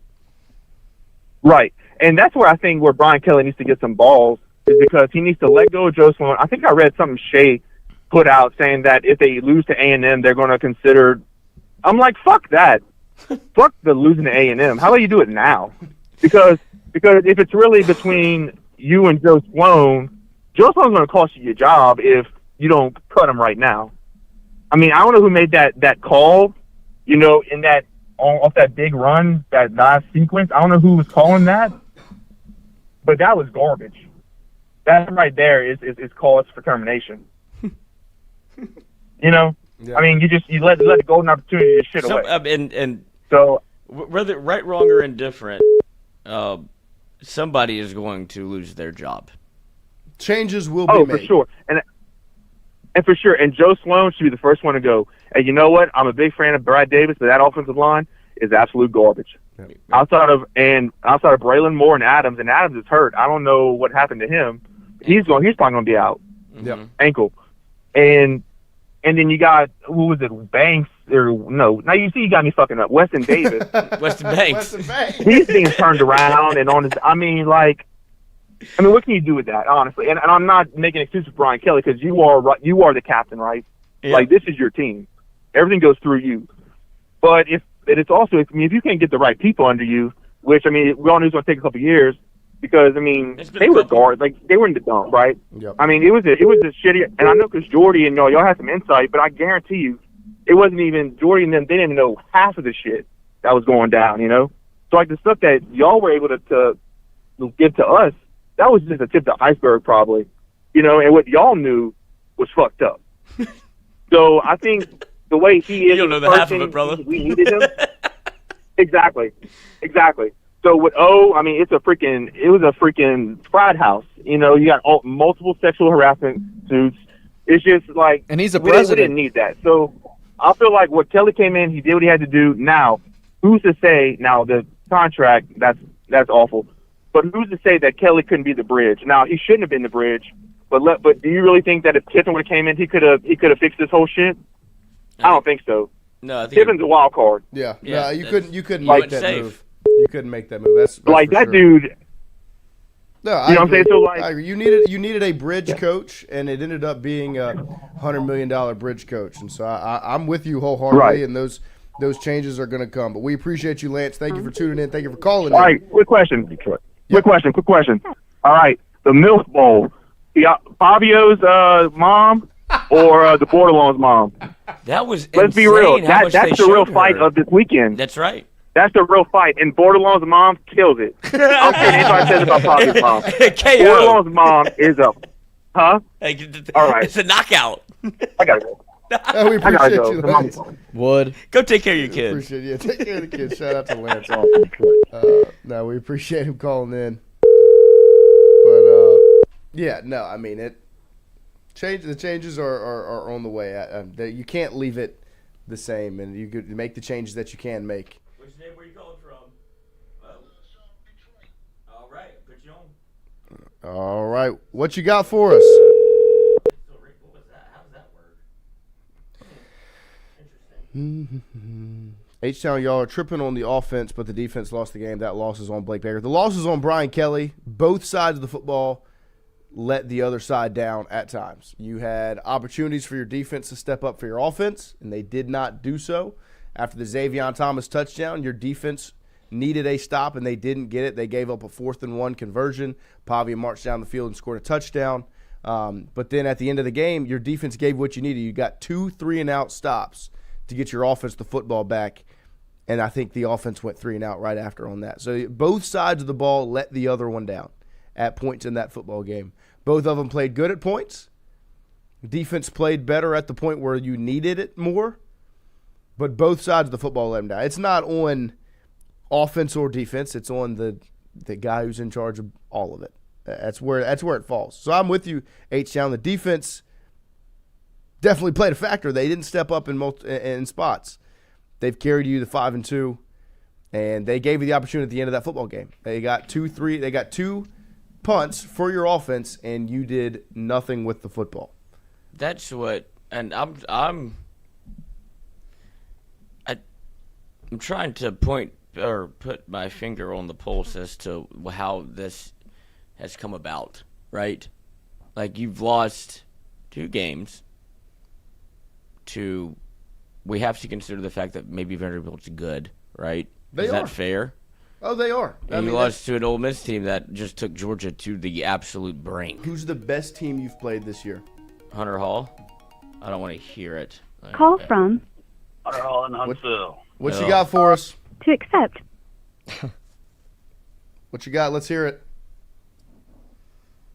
right, and that's where I think where Brian Kelly needs to get some balls is because he needs to let go of Joe Sloan. I think I read something Shea put out saying that if they lose to A&M, they're going to consider. I'm like, fuck that. Fuck the losing to A&M. How about you do it now? Because if it's really between you and Joe Sloan's going to cost you your job if you don't cut him right now. I mean, I don't know who made that call, you know, in that off that big run, that last sequence. I don't know who was calling that, but that was garbage. That right there is cause for termination. You know, I mean, you let the golden opportunity to shit away. And so whether right, wrong, or indifferent, somebody is going to lose their job. Changes will be made. For sure, and for sure, and Joe Sloan should be the first one to go. And you know what? I'm a big fan of Brad Davis, but that offensive line is absolute garbage. Yep. Outside of Braylon Moore and Adams is hurt. I don't know what happened to him. He's probably going to be out. Yep. Ankle, and then you got, who was it? Banks or no? Now you see, you got me fucking up. Weston Davis. Weston Banks. He's being turned around and on his. I mean, what can you do with that, honestly? And I'm not making an excuse for Brian Kelly, because you are the captain, right? Yeah. Like, this is your team. Everything goes through you. But if you can't get the right people under you, which, I mean, we all knew it was going to take a couple of years, because, I mean, they were guards. Like, they were in the dump, right? Yep. I mean, it was a shitty, and I know because Jordy and y'all had some insight, but I guarantee you, it wasn't even Jordy and them. They didn't know half of the shit that was going down, you know? So, like, the stuff that y'all were able to give to us, that was just a tip of the iceberg, probably, you know, and what y'all knew was fucked up. So I think the way he is, you don't know the half of it, brother. We needed him. Exactly. So with O, I mean, it was a freaking fraud house. You know, you got multiple sexual harassment suits. It's just like, and he's a we president. didn't need that. So I feel like what Kelly came in, he did what he had to do. Now, who's to say? Now the contract, that's awful. But who's to say that Kelly couldn't be the bridge? Now, he shouldn't have been the bridge. But do you really think that if Kiffin would have came in, he could have fixed this whole shit? I don't think so. No, I think Kiffin's a wild card. Yeah. No, you couldn't like, make that safe. move. You couldn't make that move. That's like for that sure. dude. No, you know what I'm saying? So like, I agree. You needed a bridge coach, and it ended up being a $100 million bridge coach. And so I'm with you wholeheartedly. Right. And those changes are going to come. But we appreciate you, Lance. Thank you for tuning in. Thank you for calling all in. right, quick question. Quick question. All right, the Milk Bowl. Fabio's mom or the Bordelon's mom? That was Let's be real. That's the real fight of this weekend. That's right. That's the real fight, and Bordelon's mom kills it. I don't care what anybody says about Fabio's mom. KO. Bordelon's mom is a, huh? All right. It's a knockout. I gotta go. We appreciate you, Lance. Wood. Go take care of your kids. Appreciate you. Take care of the kids. Shout out to Lance. No, we appreciate him calling in. But yeah, no, I mean the changes are on the way. You can't leave it the same, and you could make the changes that you can make. Which name were you calling from? All right, put you on. All right, what you got for us? What was that? How does that work? Interesting. H-Town, y'all are tripping on the offense, but the defense lost the game. That loss is on Blake Baker. The loss is on Brian Kelly. Both sides of the football let the other side down at times. You had opportunities for your defense to step up for your offense, and they did not do so. After the Xavier Thomas touchdown, your defense needed a stop, and they didn't get it. They gave up a 4th-and-1 conversion. Pavia marched down the field and scored a touchdown. But then at the end of the game, your defense gave what you needed. You got 2 3-and-out stops to get your offense the football back, and I think the offense went 3-and-out right after on that. So both sides of the ball let the other one down at points in that football game. Both of them played good at points. Defense played better at the point where you needed it more, but both sides of the football let them down. It's not on offense or defense. It's on the guy who's in charge of all of it. That's where it falls. So I'm with you, H-Town. The defense definitely played a factor. They didn't step up in spots. They've carried you to 5-2, and they gave you the opportunity at the end of that football game. They got 2 punts for your offense, and you did nothing with the football. That's what, and I'm trying to point or put my finger on the pulse as to how this has come about, right? Like, you've lost 2 games to, we have to consider the fact that maybe Vanderbilt's good, right? Is that fair? Oh, they are. And you lost to an Ole Miss team that just took Georgia to the absolute brink. Who's the best team you've played this year? Hunter Hall? I don't want to hear it. Call from Water Hall in Huntsville. What you got for us? To accept. What you got? Let's hear it.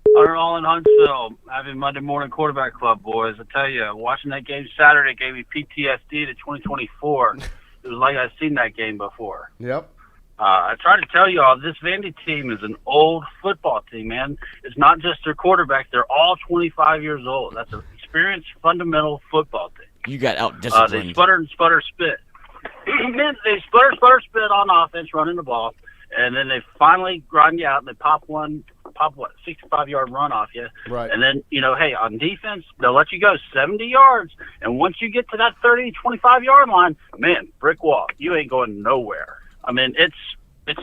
Water Hall in Huntsville. Happy Monday morning quarterback club, boys. I tell you, watching that game Saturday gave me PTSD to 2024. It was like I'd seen that game before. Yep. I tried to tell you all, this Vandy team is an old football team, man. It's not just their quarterback. They're all 25 years old. That's an experienced, fundamental football team. You got out-disciplined. They sputter and sputter spit. Man, they sputter, spit on offense, running the ball, and then they finally grind you out, and they pop what, 65-yard run off you. Right. And then, hey, on defense, they'll let you go 70 yards, and once you get to that 30, 25-yard line, man, brick wall. You ain't going nowhere. I mean, it's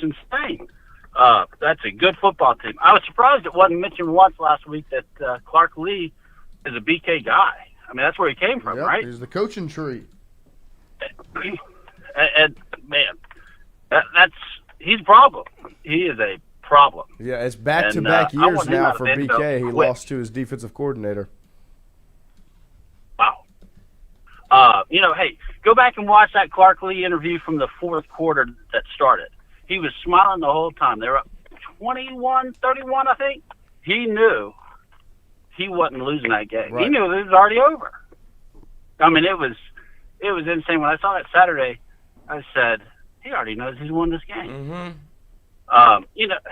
insane. That's a good football team. I was surprised it wasn't mentioned once last week that Clark Lee is a BK guy. I mean, that's where he came from, Yep, right? He's the coaching tree. And man, he's a problem. He is a problem. Yeah, it's back-to-back years now for BK. He quit. lost to his defensive coordinator. Wow. Hey, go back and watch that Clark Lee interview from the fourth quarter that started. He was smiling the whole time. They were up 21-31, I think. He knew he wasn't losing that game. Right. He knew it was already over. I mean, it was insane. When I saw that Saturday, I said, he already knows he's won this game. Mm-hmm.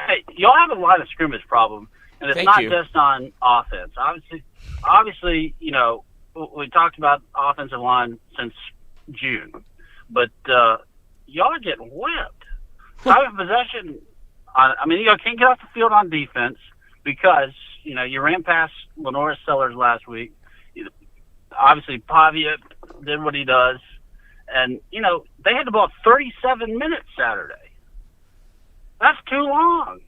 Hey, y'all have a line of scrimmage problem, and it's Thank not you. just on offense. Obviously, we talked about offensive line since June, but y'all are getting whipped. Time of possession. You can't get off the field on defense because you ran past Lenora Sellers last week. Obviously, Pavia did what he does, and they had the ball 37 minutes Saturday. That's too long.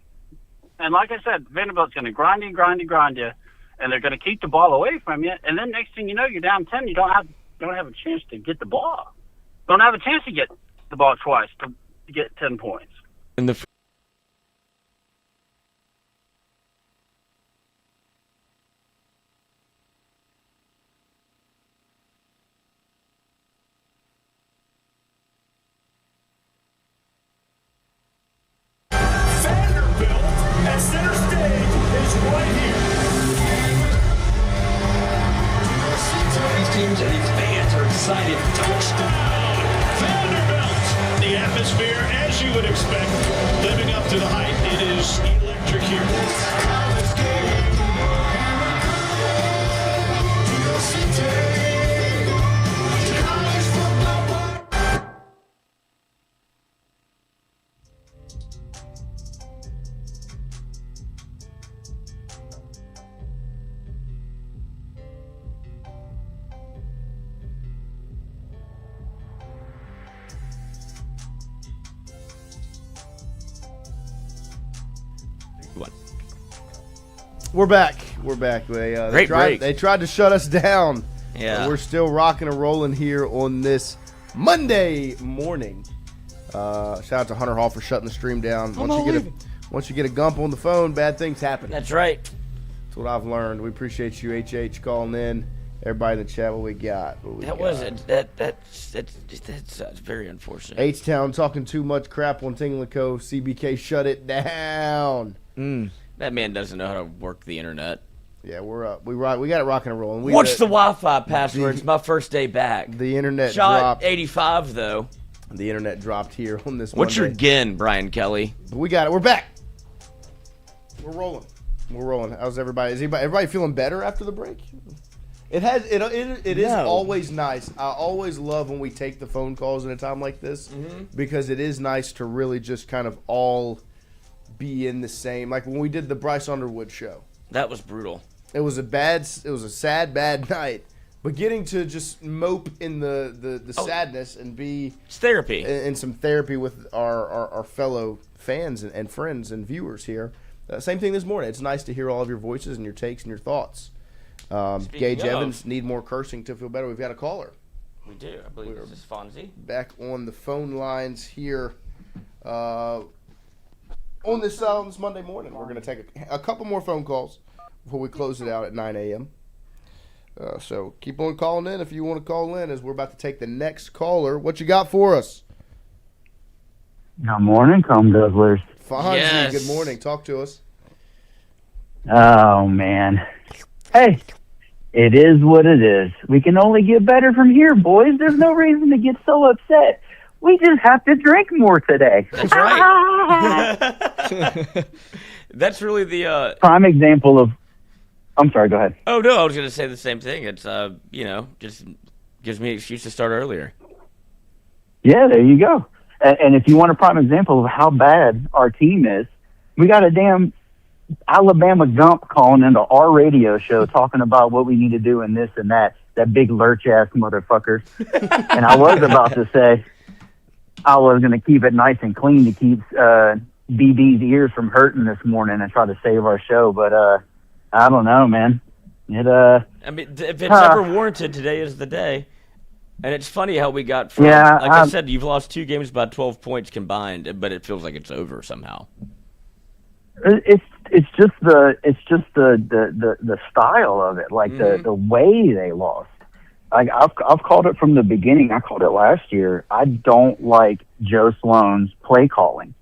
And like I said, Vanderbilt's going to grind you, and they're going to keep the ball away from you. And then next thing you know, you're down 10. You don't have a chance to get the ball. Don't have a chance to get the ball twice to get 10 points. In the Vanderbilt at center stage is right here. These teams and these fans are excited. Touchdown, Vanderbilt. The atmosphere, as you would expect, living up to the hype. It is electric here. We're back. They tried to shut us down. Yeah. But we're still rocking and rolling here on this Monday morning. Shout out to Hunter Hall for shutting the stream down. Once you get a gump on the phone, bad things happen. That's right. That's what I've learned. We appreciate you, HH, calling in. Everybody in the chat, what we got? That's very unfortunate. H-Town talking too much crap on Tingle & Co. CBK, shut it down. That man doesn't know how to work the internet. Yeah, we're up. We got it rocking and rolling. What's the Wi-Fi password? It's my first day back. The internet Shot dropped. 85 though. The internet dropped here on this What's Monday. your GIN, Brian Kelly? But we got it. We're back. We're rolling. How's everybody? Is everybody feeling better after the break? It is always nice. I always love when we take the phone calls in a time like this because it is nice to really just kind of all be in the same. Like when we did the Bryce Underwood show. That was brutal. It was a sad, bad night. But getting to just mope in the sadness and it's therapy. And some therapy with our fellow fans and friends and viewers here. Same thing this morning. It's nice to hear all of your voices and your takes and your thoughts. Gage Evans, need more cursing to feel better. We've got a caller. We do. I believe this is Fonzie. Back on the phone lines here on this Monday morning. We're going to take a couple more phone calls before we close it out at 9 a.m. So keep on calling in if you want to call in, as we're about to take the next caller. What you got for us? Good morning, Comb Guzzlers. Fonzie, Yes. good morning. Talk to us. Oh, man. Hey, it is what it is. We can only get better from here, boys. There's no reason to get so upset. We just have to drink more today. That's right. That's really the prime example of... I'm sorry, go ahead. Oh, no, I was going to say the same thing. It's, just gives me an excuse to start earlier. Yeah, there you go. And if you want a prime example of how bad our team is, we got a damn Alabama Gump calling into our radio show talking about what we need to do and this and that big lurch-ass motherfucker. And I was about to say I was going to keep it nice and clean to keep BB's ears from hurting this morning and try to save our show, but I don't know, man. I mean, if it's ever warranted, today is the day. And it's funny how we got from, I said, you've lost 2 games by 12 points combined, but it feels like it's over somehow. It's just the style of it, like the way they lost. Like I've called it from the beginning. I called it last year. I don't like Joe Sloan's play calling.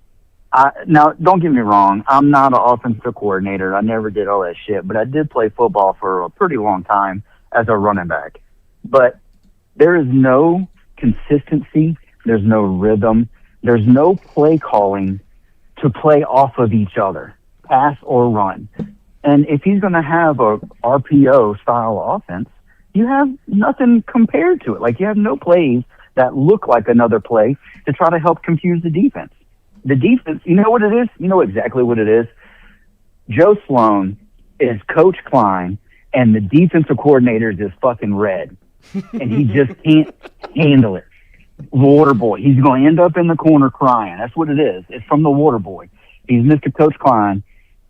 Now, don't get me wrong. I'm not an offensive coordinator. I never did all that shit, but I did play football for a pretty long time as a running back. But there is no consistency. There's no rhythm. There's no play calling to play off of each other, pass or run. And if he's going to have a RPO style offense, you have nothing compared to it. Like, you have no plays that look like another play to try to help confuse the defense. The defense, you know what it is? You know exactly what it is. Joe Sloan is Coach Klein, and the defensive coordinator is fucking Red. And he just can't handle it. Water boy. He's going to end up in the corner crying. That's what it is. It's from the water boy. He's Mr. Coach Klein,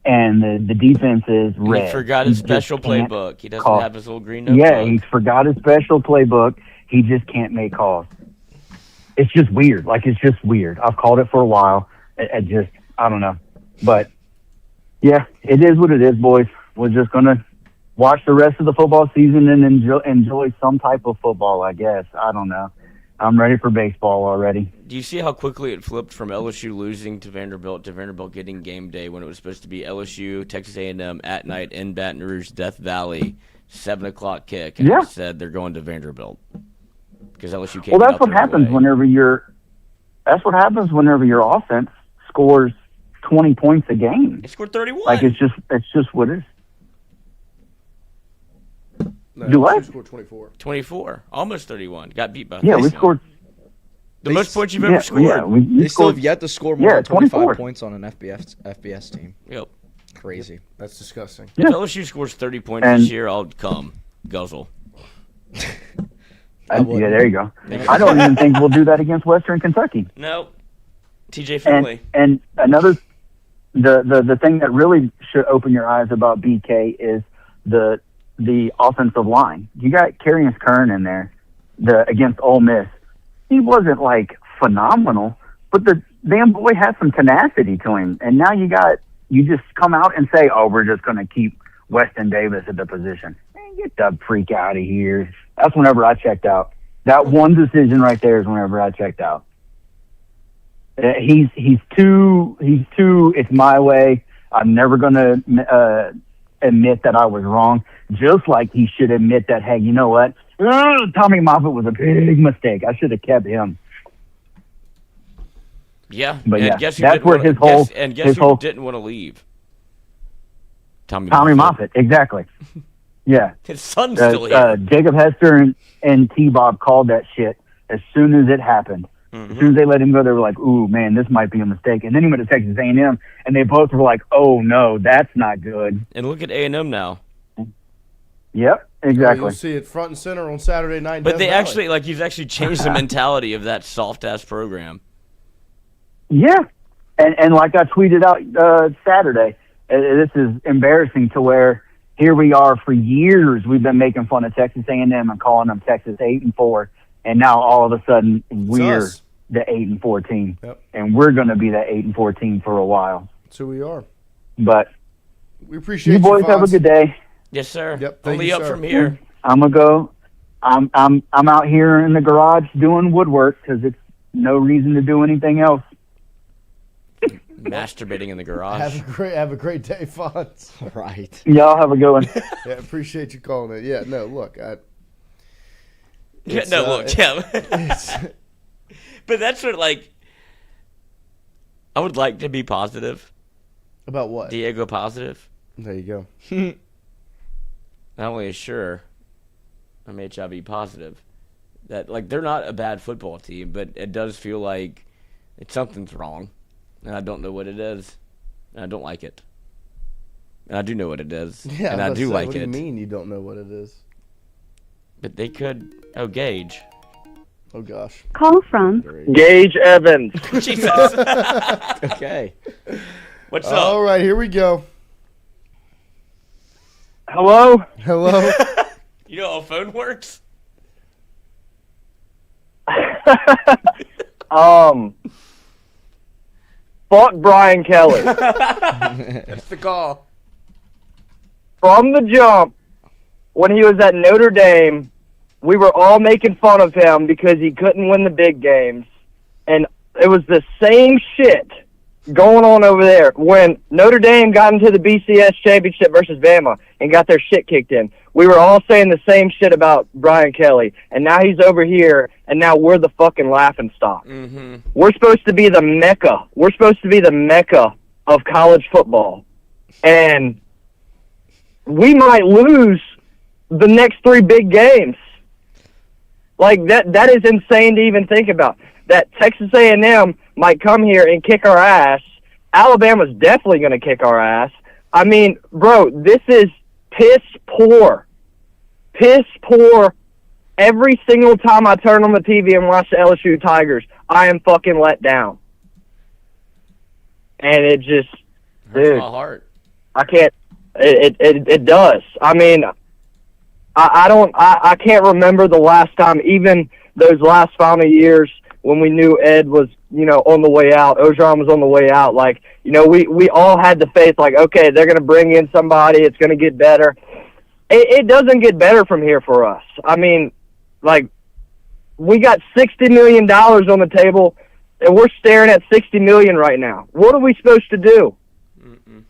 and the defense is Red. He forgot his special playbook. He doesn't have his little green notebook. Yeah, he's forgot his special playbook. He just can't make calls. It's just weird. Like, it's just weird. I've called it for a while. I don't know. But, yeah, it is what it is, boys. We're just going to watch the rest of the football season and enjoy some type of football, I guess. I don't know. I'm ready for baseball already. Do you see how quickly it flipped from LSU losing to Vanderbilt getting game day when it was supposed to be LSU, Texas A&M at night in Baton Rouge, Death Valley, 7 o'clock kick, and instead they're going to Vanderbilt because LSU can't. Well, that's what happens whenever your offense scores 20 points a game. They scored 31. Like, it's just what it is. No, Do what? We scored 24. 24. Almost 31. Got beat by 30. Yeah, we scored. The most points you've ever scored. Yeah, they still have yet to score more than 25 points on an FBS team. Yep. Crazy. That's disgusting. If LSU scores 30 points this year, I'll come. Guzzle. Yeah, there you go. I don't even think we'll do that against Western Kentucky. No. TJ Finley. And another, the thing that really should open your eyes about BK is the offensive line. You got Kerrion Kern in there against Ole Miss. He wasn't like phenomenal, but the damn boy has some tenacity to him. And now you just come out and say, oh, we're just going to keep Weston Davis at the position. Man, get the freak out of here. That's whenever I checked out. That one decision right there is whenever I checked out. He's too, it's my way. I'm never going to admit that I was wrong, just like he should admit that, hey, you know what? Tommy Moffitt was a big mistake. I should have kept him. Yeah, but and yeah, guess who that's didn't where wanna, his whole guess who didn't want to leave? Tommy Moffitt, exactly. Yeah, his son's still here. Jacob Hester and T-Bob called that shit as soon as it happened. As soon as they let him go, they were like, ooh, man, this might be a mistake. And then he went to Texas A&M, and they both were like, oh, no, that's not good. And look at A&M now. Yep, exactly. You'll see it front and center on Saturday night. in But they Death Valley. he's actually changed the mentality of that soft-ass program. Yeah, and like I tweeted out Saturday, this is embarrassing to where here we are for years. We've been making fun of Texas A&M and calling them Texas 8-4, and now all of a sudden we're the 8-4 team, and we're going to be that 8-4 team for a while. That's who we are. But we appreciate you boys. Have a Fonz. good day. Yes, sir. Yep. Only up from here. I'm gonna go. I'm out here in the garage doing woodwork because it's no reason to do anything else. Masturbating in the garage. Have a great day, Fonz. Right. Y'all have a good one. Yeah, appreciate you calling it. Yeah, no, look, But that's what, like, I would like to be positive. About what? Diego positive. There you go. Not only is sure, I'm HIV positive. That, like, they're not a bad football team, but it does feel like something's wrong. And I don't know what it is. And I don't like it. And I do know what it is. Yeah, and I do like what it. What do you mean you don't know what it is? But they could. Oh, Gage. Oh, gosh. Call from Gage Evans. Jesus. Okay. What's up? All right, here we go. Hello? Hello? You know how a phone works? Fuck Brian Kelly. That's the call. From the jump, when he was at Notre Dame, we were all making fun of him because he couldn't win the big games. And it was the same shit going on over there when Notre Dame got into the BCS championship versus Bama and got their shit kicked in. We were all saying the same shit about Brian Kelly, and now he's over here, and now we're the fucking laughingstock. Mm-hmm. We're supposed to be the mecca. We're supposed to be the mecca of college football, and we might lose the next 3 big games. Like that is insane to even think about. That Texas A&M might come here and kick our ass. Alabama's definitely going to kick our ass. I mean, bro, this is piss poor. Piss poor. Every single time I turn on the TV and watch the LSU Tigers, I am fucking let down. And it just, dude, my heart. I can't. It does. I mean, I can't remember the last time, even those last final years when we knew Ed was, on the way out, Ogeron was on the way out. Like, we all had the faith, like, okay, they're going to bring in somebody, it's going to get better. It doesn't get better from here for us. I mean, like, we got $60 million on the table, and we're staring at $60 million right now. What are we supposed to do? Mm-mm.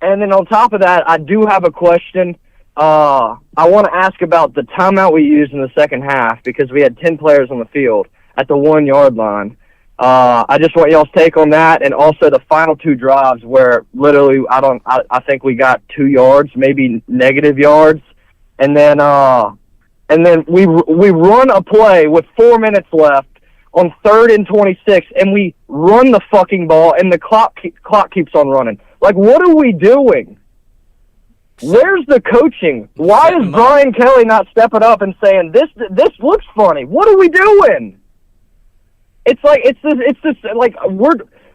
And then on top of that, I do have a question. I want to ask about the timeout we used in the second half because we had 10 players on the field at the 1-yard line. I just want y'all's take on that, and also the final 2 drives where literally I think we got 2 yards, maybe negative yards, and then we run a play with 4 minutes left on 3rd and 26, and we run the fucking ball, and the clock keeps on running. Like, what are we doing? Where's the coaching? Why is Brian Kelly not stepping up and saying this looks funny? What are we doing? It's like it's this like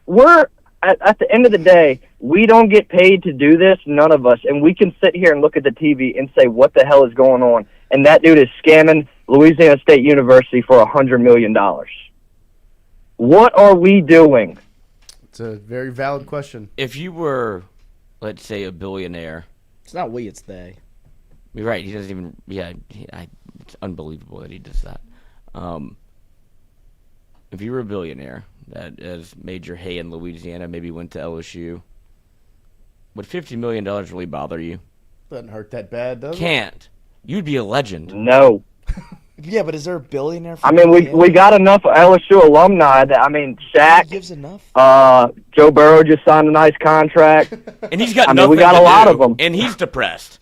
we're at the end of the day, we don't get paid to do this, none of us, and we can sit here and look at the TV and say what the hell is going on, and that dude is scamming Louisiana State University for $100 million. What are we doing? It's a very valid question. If you were, let's say, a billionaire. It's not we, it's they. You're right. He doesn't even. Yeah, it's unbelievable that he does that. If you were a billionaire that has made your hay in Louisiana, maybe went to LSU, would $50 million really bother you? Doesn't hurt that bad, does it? Can't. You'd be a legend. No. Yeah, but is there a billionaire? I mean, we got enough LSU alumni that, I mean, Shaq. He gives enough. Joe Burrow just signed a nice contract. And he's got I nothing mean, we got to a lot do, of them. and he's depressed.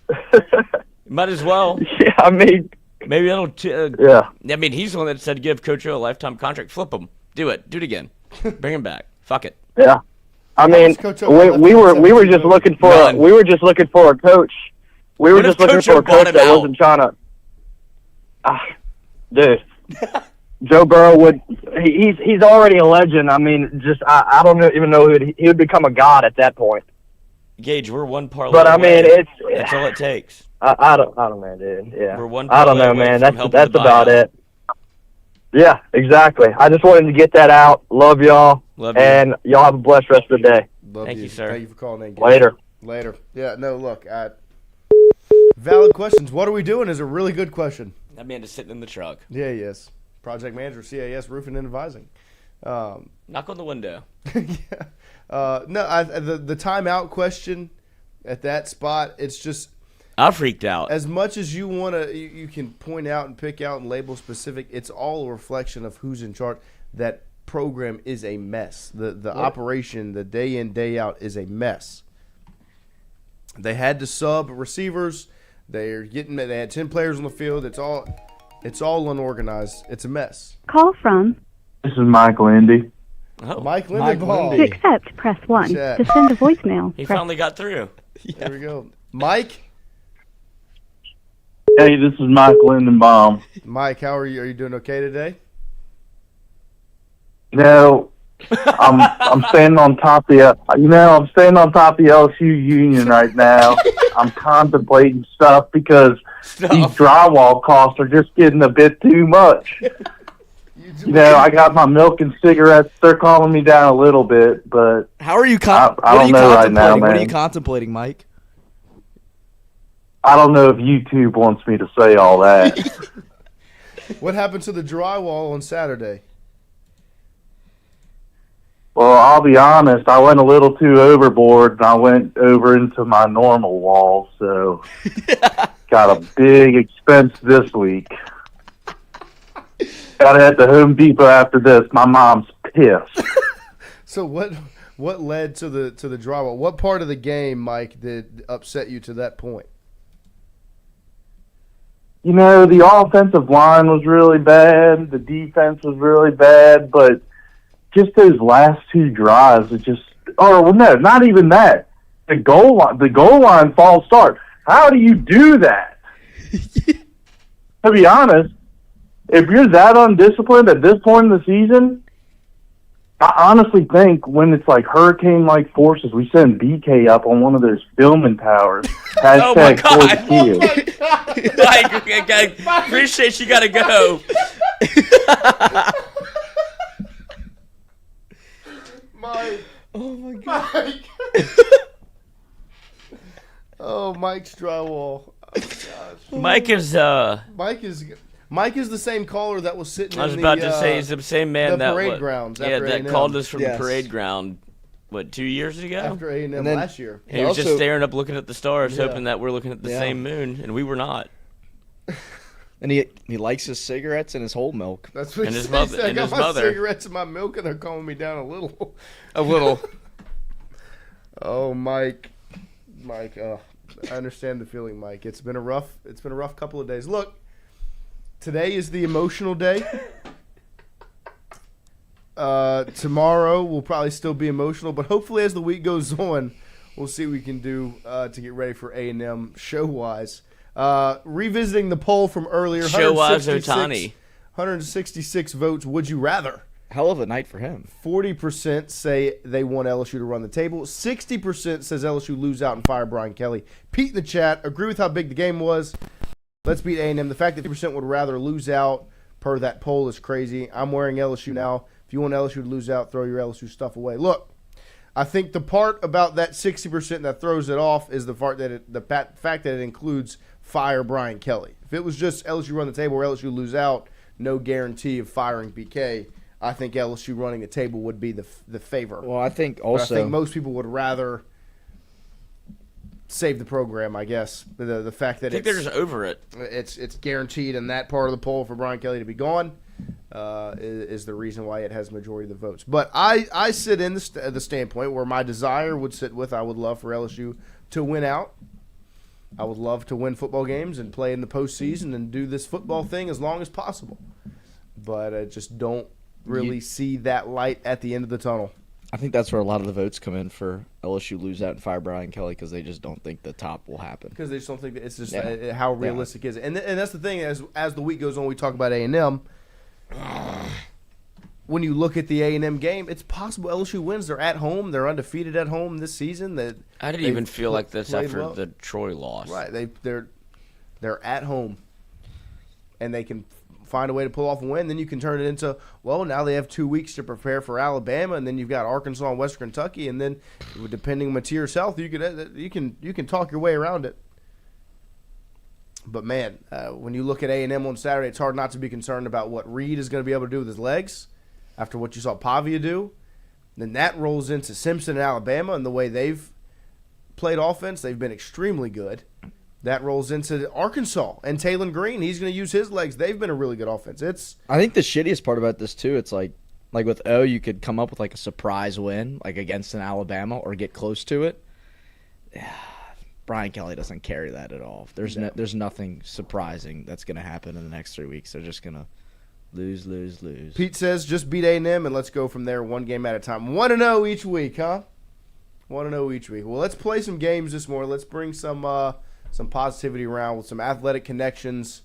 Might as well. Yeah, I mean. Maybe that'll. Yeah. I mean, he's the one that said give Coach O a lifetime contract. Flip him. Do it. Do it again. Bring him back. Fuck it. Yeah. I mean, we were just looking for a coach. We were just looking for a coach that wasn't trying to. Dude, Joe Burrow he's already a legend. I mean, just I don't even know he would become a god at that point. Gage, we're one parlay. But I mean, that's all it takes. I don't know, dude. Yeah, we're one. I don't know, parlay man. away from That's helping the about buyout. it. Yeah, exactly. I just wanted to get that out. Love y'all. Love you. And y'all have a blessed rest of the day. Love Thank you, sir. Thank you for calling in. Later. Later. Yeah, no, look, Valid questions. What are we doing is a really good question. That man is sitting in the truck. Yeah, he is. Project manager, CAS Roofing and Advising. Knock on the window. The timeout question at that spot, it's just I freaked out. as much as you want to, you can point out and pick out and label specific. It's all a reflection of who's in charge. That program is a mess. The operation, the day in, day out, is a mess. They had to sub receivers. They had 10 players on the field. It's all unorganized. It's a mess. Call from. This is Michael Indy. Oh, Mike Lindenbaugh. To accept, press 1. Chat. To send a voicemail, he press finally got through. There we go. Mike? Hey, this is Mike Lindenbaum. Mike, how are you? Are you doing okay today? No, I'm standing on top of the I'm standing on top of the LSU Union right now. I'm contemplating stuff because these drywall costs are just getting a bit too much. I got my milk and cigarettes. They're calming me down a little bit, but How are you? I don't know right now, man. What are you contemplating, Mike? I don't know if YouTube wants me to say all that. What happened to the drywall on Saturday? Well, I'll be honest. I went a little too overboard, and I went over into my normal wall, so got a big expense this week. Gotta head to Home Depot after this. My mom's pissed. So what led to the drywall? What part of the game, Mike, did upset you to that point? The offensive line was really bad. The defense was really bad, but just those last two drives, not even that. The goal line false start. How do you do that? To be honest, if you're that undisciplined at this point in the season, I honestly think when it's like hurricane-like forces, we send BK up on one of those filming towers. Oh my God! Oh Mike, appreciate you. Gotta go. Mike. Oh my God. Mike. Oh, Mike's drywall. Oh, gosh. Mike is the same caller that was sitting. I was about to say he's the same man the parade grounds. Yeah, that A&M. called us from the parade ground. What, 2 years ago? After A&M last year. He was just staring up, looking at the stars, hoping that we're looking at the same moon, and we were not. And he likes his cigarettes and his whole milk. That's what and he his said. mother. I And got his my mother. cigarettes and my milk, and they're calming me down a little. A little. Oh, Mike. I understand the feeling, Mike. It's been a rough couple of days. Look, today is the emotional day. Tomorrow will probably still be emotional, but hopefully as the week goes on, we'll see what we can do to get ready for A&M show-wise. Revisiting the poll from earlier, Show-wise Otani. 166 votes. Would you rather? Hell of a night for him. 40% say they want LSU to run the table. 60% says LSU lose out and fire Brian Kelly. Pete in the chat, agree with how big the game was. Let's beat A&M. The fact that 50% would rather lose out per that poll is crazy. I'm wearing LSU now. If you want LSU to lose out, throw your LSU stuff away. Look, I think the part about that 60% that throws it off is the fact that it includes fire Brian Kelly. If it was just LSU run the table or LSU lose out, no guarantee of firing BK. I think LSU running the table would be the favor. Well, I think But I think most people would rather save the program, I guess. The fact that I think they're just over it. It's guaranteed in that part of the poll for Brian Kelly to be gone is the reason why it has majority of the votes. But I sit in the standpoint where my desire would sit with I would love for LSU to win out. I would love to win football games and play in the postseason and do this football thing as long as possible. But I just don't really see that light at the end of the tunnel. I think that's where a lot of the votes come in for LSU lose out and fire Brian Kelly because they just don't think the top will happen. Because they just don't think that it's just how realistic is it. And that's the thing, as the week goes on, we talk about A&M. When you look at the A&M game, it's possible LSU wins. They're at home. They're undefeated at home this season. I didn't even feel like this after the Troy loss. Right. They're at home. And they can find a way to pull off a win. Then you can turn it into, well, now they have 2 weeks to prepare for Alabama, and then you've got Arkansas and Western Kentucky, and then depending on Mateer's health, you can talk your way around it. But, man, when you look at A&M on Saturday, it's hard not to be concerned about what Reed is going to be able to do with his legs after what you saw Pavia do. Then that rolls into Simpson and Alabama and the way they've played offense. They've been extremely good. That rolls into Arkansas and Taylon Green. He's going to use his legs. They've been a really good offense. I think the shittiest part about this, too, it's like with O, you could come up with like a surprise win, like against an Alabama, or get close to it. Brian Kelly doesn't carry that at all. There's nothing surprising that's going to happen in the next 3 weeks. They're just going to lose. Pete says just beat A&M and let's go from there one game at a time. 1-0 each week, huh? 1-0 each week. Well, let's play some games this morning. Let's bring some positivity around with some athletic connections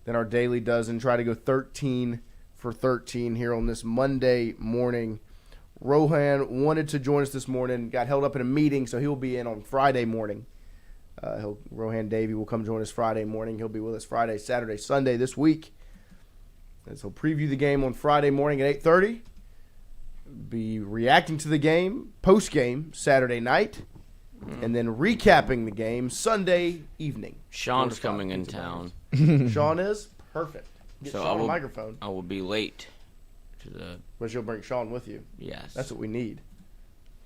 than our daily does and try to go 13 for 13 here on this Monday morning. Rohan wanted to join us this morning, got held up in a meeting, so he'll be in on Friday morning. Rohan Davey will come join us Friday morning. He'll be with us Friday, Saturday, Sunday this week. And so preview the game on Friday morning at 8:30. Be reacting to the game post-game Saturday night. And then recapping the game Sunday evening. Sean's coming in town. Sean is? Perfect. Get Sean a microphone. I will be late to the... But you'll bring Sean with you. Yes. That's what we need.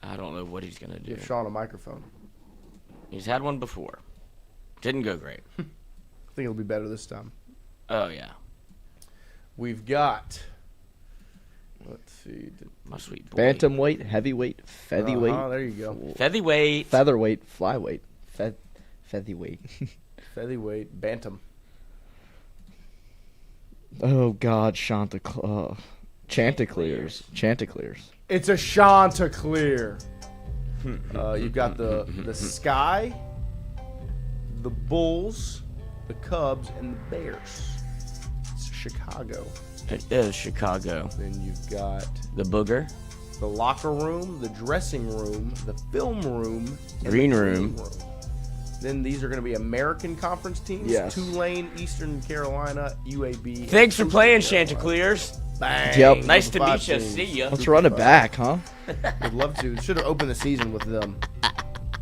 I don't know what he's going to do. Give Sean a microphone. He's had one before. Didn't go great. I think it'll be better this time. Oh, yeah. We've got... Let's see. My sweet boy. Bantamweight, heavyweight, featherweight. Oh, there you go. Featherweight. Featherweight, flyweight. Featherweight. Featherweight, bantam. Oh, God, Chanticleers. It's a Chanticleer. You've got the Sky, the Bulls, the Cubs, and the Bears. It's Chicago. It is Chicago. Then you've got the Booger, the locker room, the dressing room, the film room, and green the room. Then these are going to be American Conference teams. Yes. Tulane, Eastern Carolina, UAB. Thanks for playing, Chanticleers. Bang. Yep. Nice to meet you. See ya. Let's run it back, huh? Would love to. Should have opened the season with them.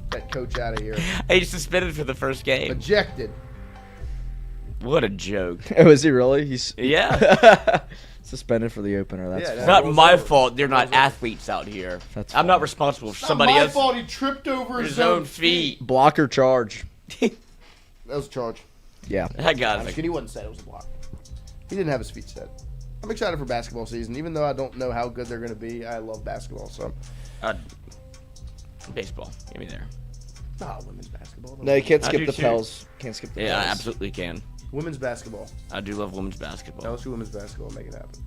That coach out of here. He's suspended for the first game. Ejected. What a joke. Oh, is he really? Yeah. Suspended for the opener. That's It's not my fault. They're not athletes out here. I'm not responsible for somebody else. It's not my fault he tripped over his own feet. Blocker charge. That was a charge. Yeah. I got it. He wasn't set. It was a block. He didn't have his feet set. I'm excited for basketball season. Even though I don't know how good they're going to be, I love basketball. So, baseball. Give me there. Women's basketball. No, you can't skip the Pels. Can't skip the Pels. Yeah, I absolutely can. Women's basketball. I do love women's basketball. LSU women's basketball. Make it happen.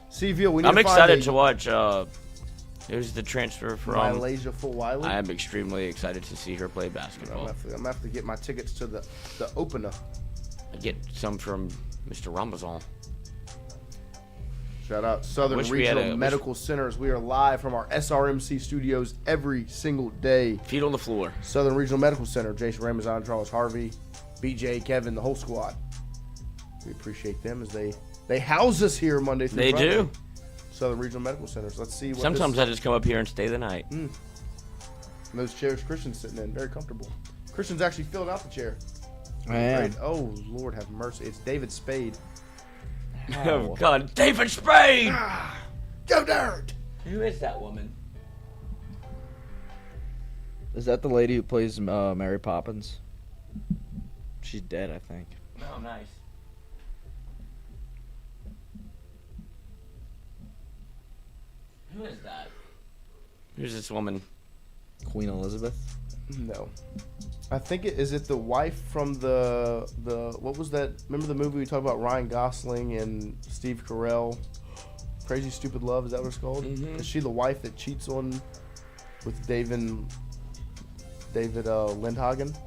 Seville, I'm excited to watch. Who's the transfer from? Malaysia Fulwiley. I am extremely excited to see her play basketball. I'm gonna have to get my tickets to the opener. I get some from Mr. Ramazan. Shout out Southern Regional Medical Centers. We are live from our SRMC studios every single day. Feet on the floor. Southern Regional Medical Center. Jason Ramazan, Charles Harvey, BJ, Kevin, the whole squad. We appreciate them as they house us here Monday through Friday. They do. Southern Regional Medical Centers. Let's see what Sometimes I just come up here and stay the night. And those chairs Christian's sitting in, very comfortable. Christian's actually filled out the chair. I am. Oh, Lord have mercy. It's David Spade. Oh, God. David Spade! Go Dirt! Who is that woman? Is that the lady who plays Mary Poppins? She's dead, I think. Oh, nice. Who is that? Who's this woman? Queen Elizabeth? No. I think is it the wife from the what was that? Remember the movie we talked about Ryan Gosling and Steve Carell? Crazy Stupid Love, is that what it's called? Mm-hmm. Is she the wife that cheats on with David Lindhagen?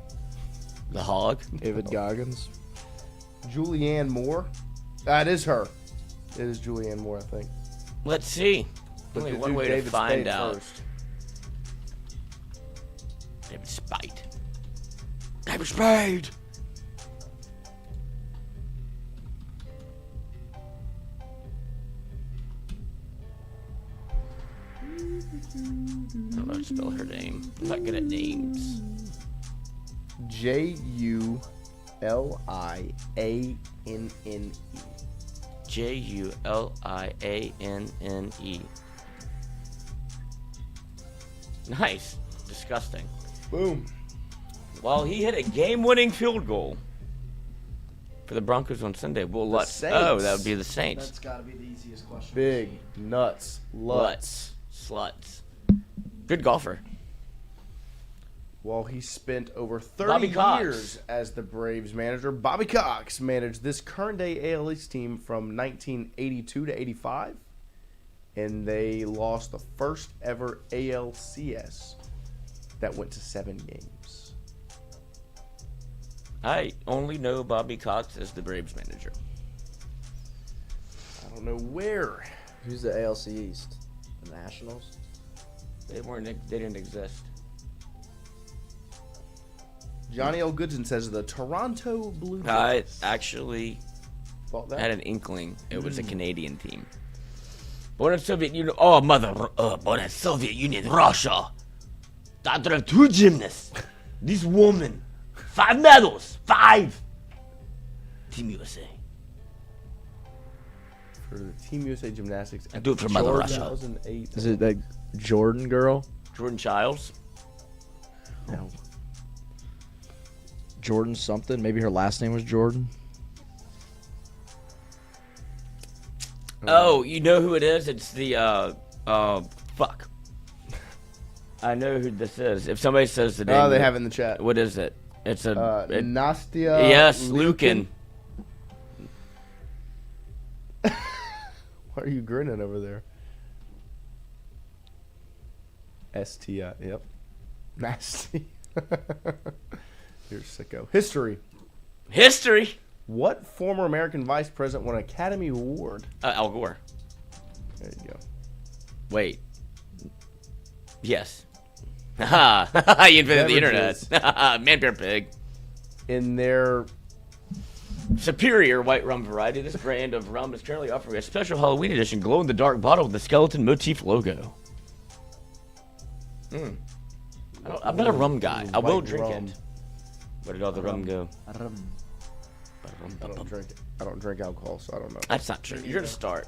The hog? David Goggins? Julianne Moore? That is her. It is Julianne Moore, I think. Let's see. But only one way to find Spade out. First. David Spade. David Spade! I don't know how to spell her name. I'm not good at names. Julianne. Julianne. Nice. Disgusting. Boom. Well, he hit a game-winning field goal for the Broncos on Sunday. Well, that would be the Saints. That's got to be the easiest question. Big nuts. Lutz. Sluts. Good golfer. Well, he spent over Bobby 30 Cox. years as the Braves manager. Bobby Cox managed this current-day AL East team from 1982 to 85, and they lost the first ever ALCS that went to 7 games. I only know Bobby Cox as the Braves manager. I don't know where. Who's the ALC East? The Nationals? They didn't exist. Johnny L. Goodson says the Toronto Blue Jays. I actually Thought that? had an inkling it was a Canadian team. Born in Soviet Union. Oh, born in Soviet Union, Russia. Daughter of 2 gymnasts. This woman. 5 medals. 5. Team USA. For the Team USA Gymnastics. I do it for Mother Russia. 2008. Is it that Jordan girl? Jordan Childs. No. Jordan something. Maybe her last name was Jordan. Oh, you know who it is? It's the fuck. I know who this is. If somebody says the name, Oh, they have it in the chat. What is it? It's Nastya. Yes, Lukin. Why are you grinning over there? STI. Yep. Nasty. You're sicko. History. What former American vice president won an Academy Award? Al Gore. There you go. Wait. Yes. Haha. You invented the Beverages. internet. Man, bear, pig. In their superior white rum variety, this brand of rum is currently offering a special Halloween edition glow-in-the-dark bottle with the skeleton motif logo. I'm not a rum guy. I will drink it. Where did all the rum go? I don't drink it. I don't drink alcohol, so I don't know. That's not true. You're gonna start.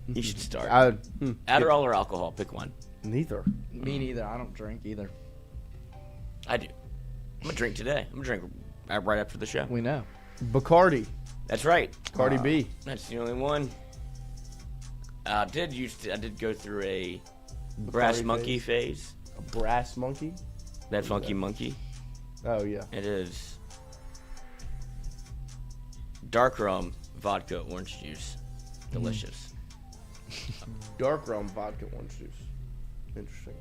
You should start. Adderall or alcohol, pick one. Neither. Me neither. I don't drink either. I do. I'm gonna drink today. I'm gonna drink right after the show. We know. Bacardi. That's right. Cardi B. That's the only one. I did go through a brass monkey phase. A brass monkey? That funky monkey. Oh yeah. It is dark rum, vodka, orange juice. Delicious. Dark rum, vodka, orange juice. Interesting.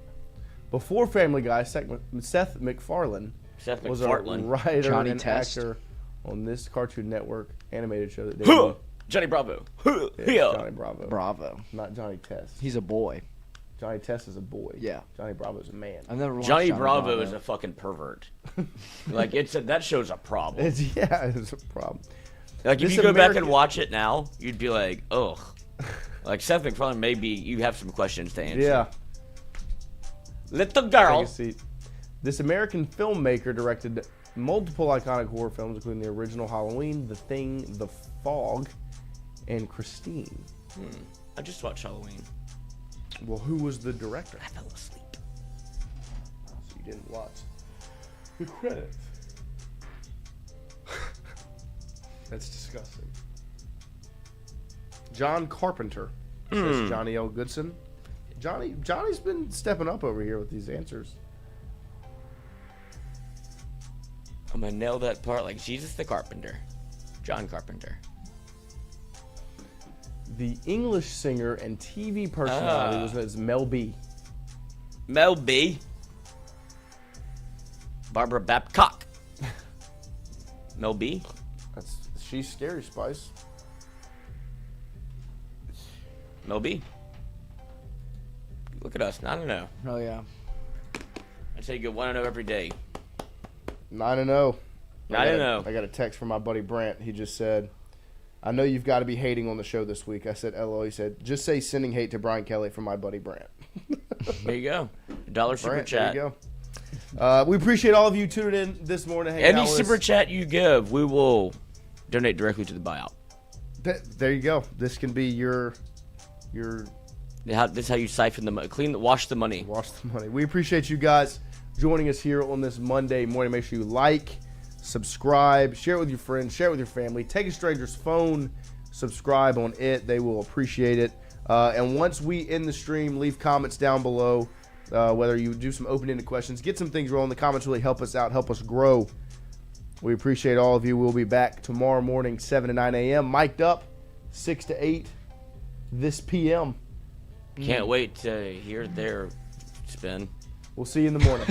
Before Family Guy, Seth MacFarlane was a writer Johnny and Test. actor on this Cartoon Network animated show that they Johnny Bravo. Yeah, Johnny Bravo. Bravo. Not Johnny Test. He's a boy. Johnny Test is a boy. Yeah. Johnny Bravo is a man. I've never watched Johnny Bravo is a fucking pervert. Like that show's a problem. It's a problem. Like if This you go back American- and watch it now, you'd be like, ugh. Like Seth MacFarlane, maybe you have some questions to answer. Yeah. Little girl. Take a seat. This American filmmaker directed multiple iconic horror films, including the original Halloween, The Thing, The Fog, and Christine. I just watched Halloween. Well, who was the director? I fell asleep. So you didn't watch the credits. That's disgusting. John Carpenter, says Johnny L. Goodson. Johnny's been stepping up over here with these answers. I'm gonna nail that part like Jesus the Carpenter. John Carpenter. The English singer and TV personality was known as Mel B. Mel B. Barbara Babcock. Mel B. She's Scary Spice. Mel B. Look at us. I don't know. Oh yeah. I say you get 1-0 every day. 9-0. 9-0. I got a text from my buddy Brant. He just said, I know you've got to be hating on the show this week. I said, LOL. He said, just say sending hate to Brian Kelly from my buddy Brant. There you go. $1 super Brant, chat. There you go. We appreciate all of you tuning in this morning. Any super chat you give, we will donate directly to the buyout. There you go. This can be your. This is how you siphon the money. Wash the money. Wash the money. We appreciate you guys joining us here on this Monday morning. Make sure you like, subscribe, share it with your friends, share it with your family. Take a stranger's phone, subscribe on it. They will appreciate it. And once we end the stream, leave comments down below. Whether you do some open-ended questions, get some things rolling. The comments really help us out, help us grow. We appreciate all of you. We'll be back tomorrow morning, 7 to 9 a.m. Mic'd up, 6 to 8 this p.m. Can't wait to hear their spin. We'll see you in the morning.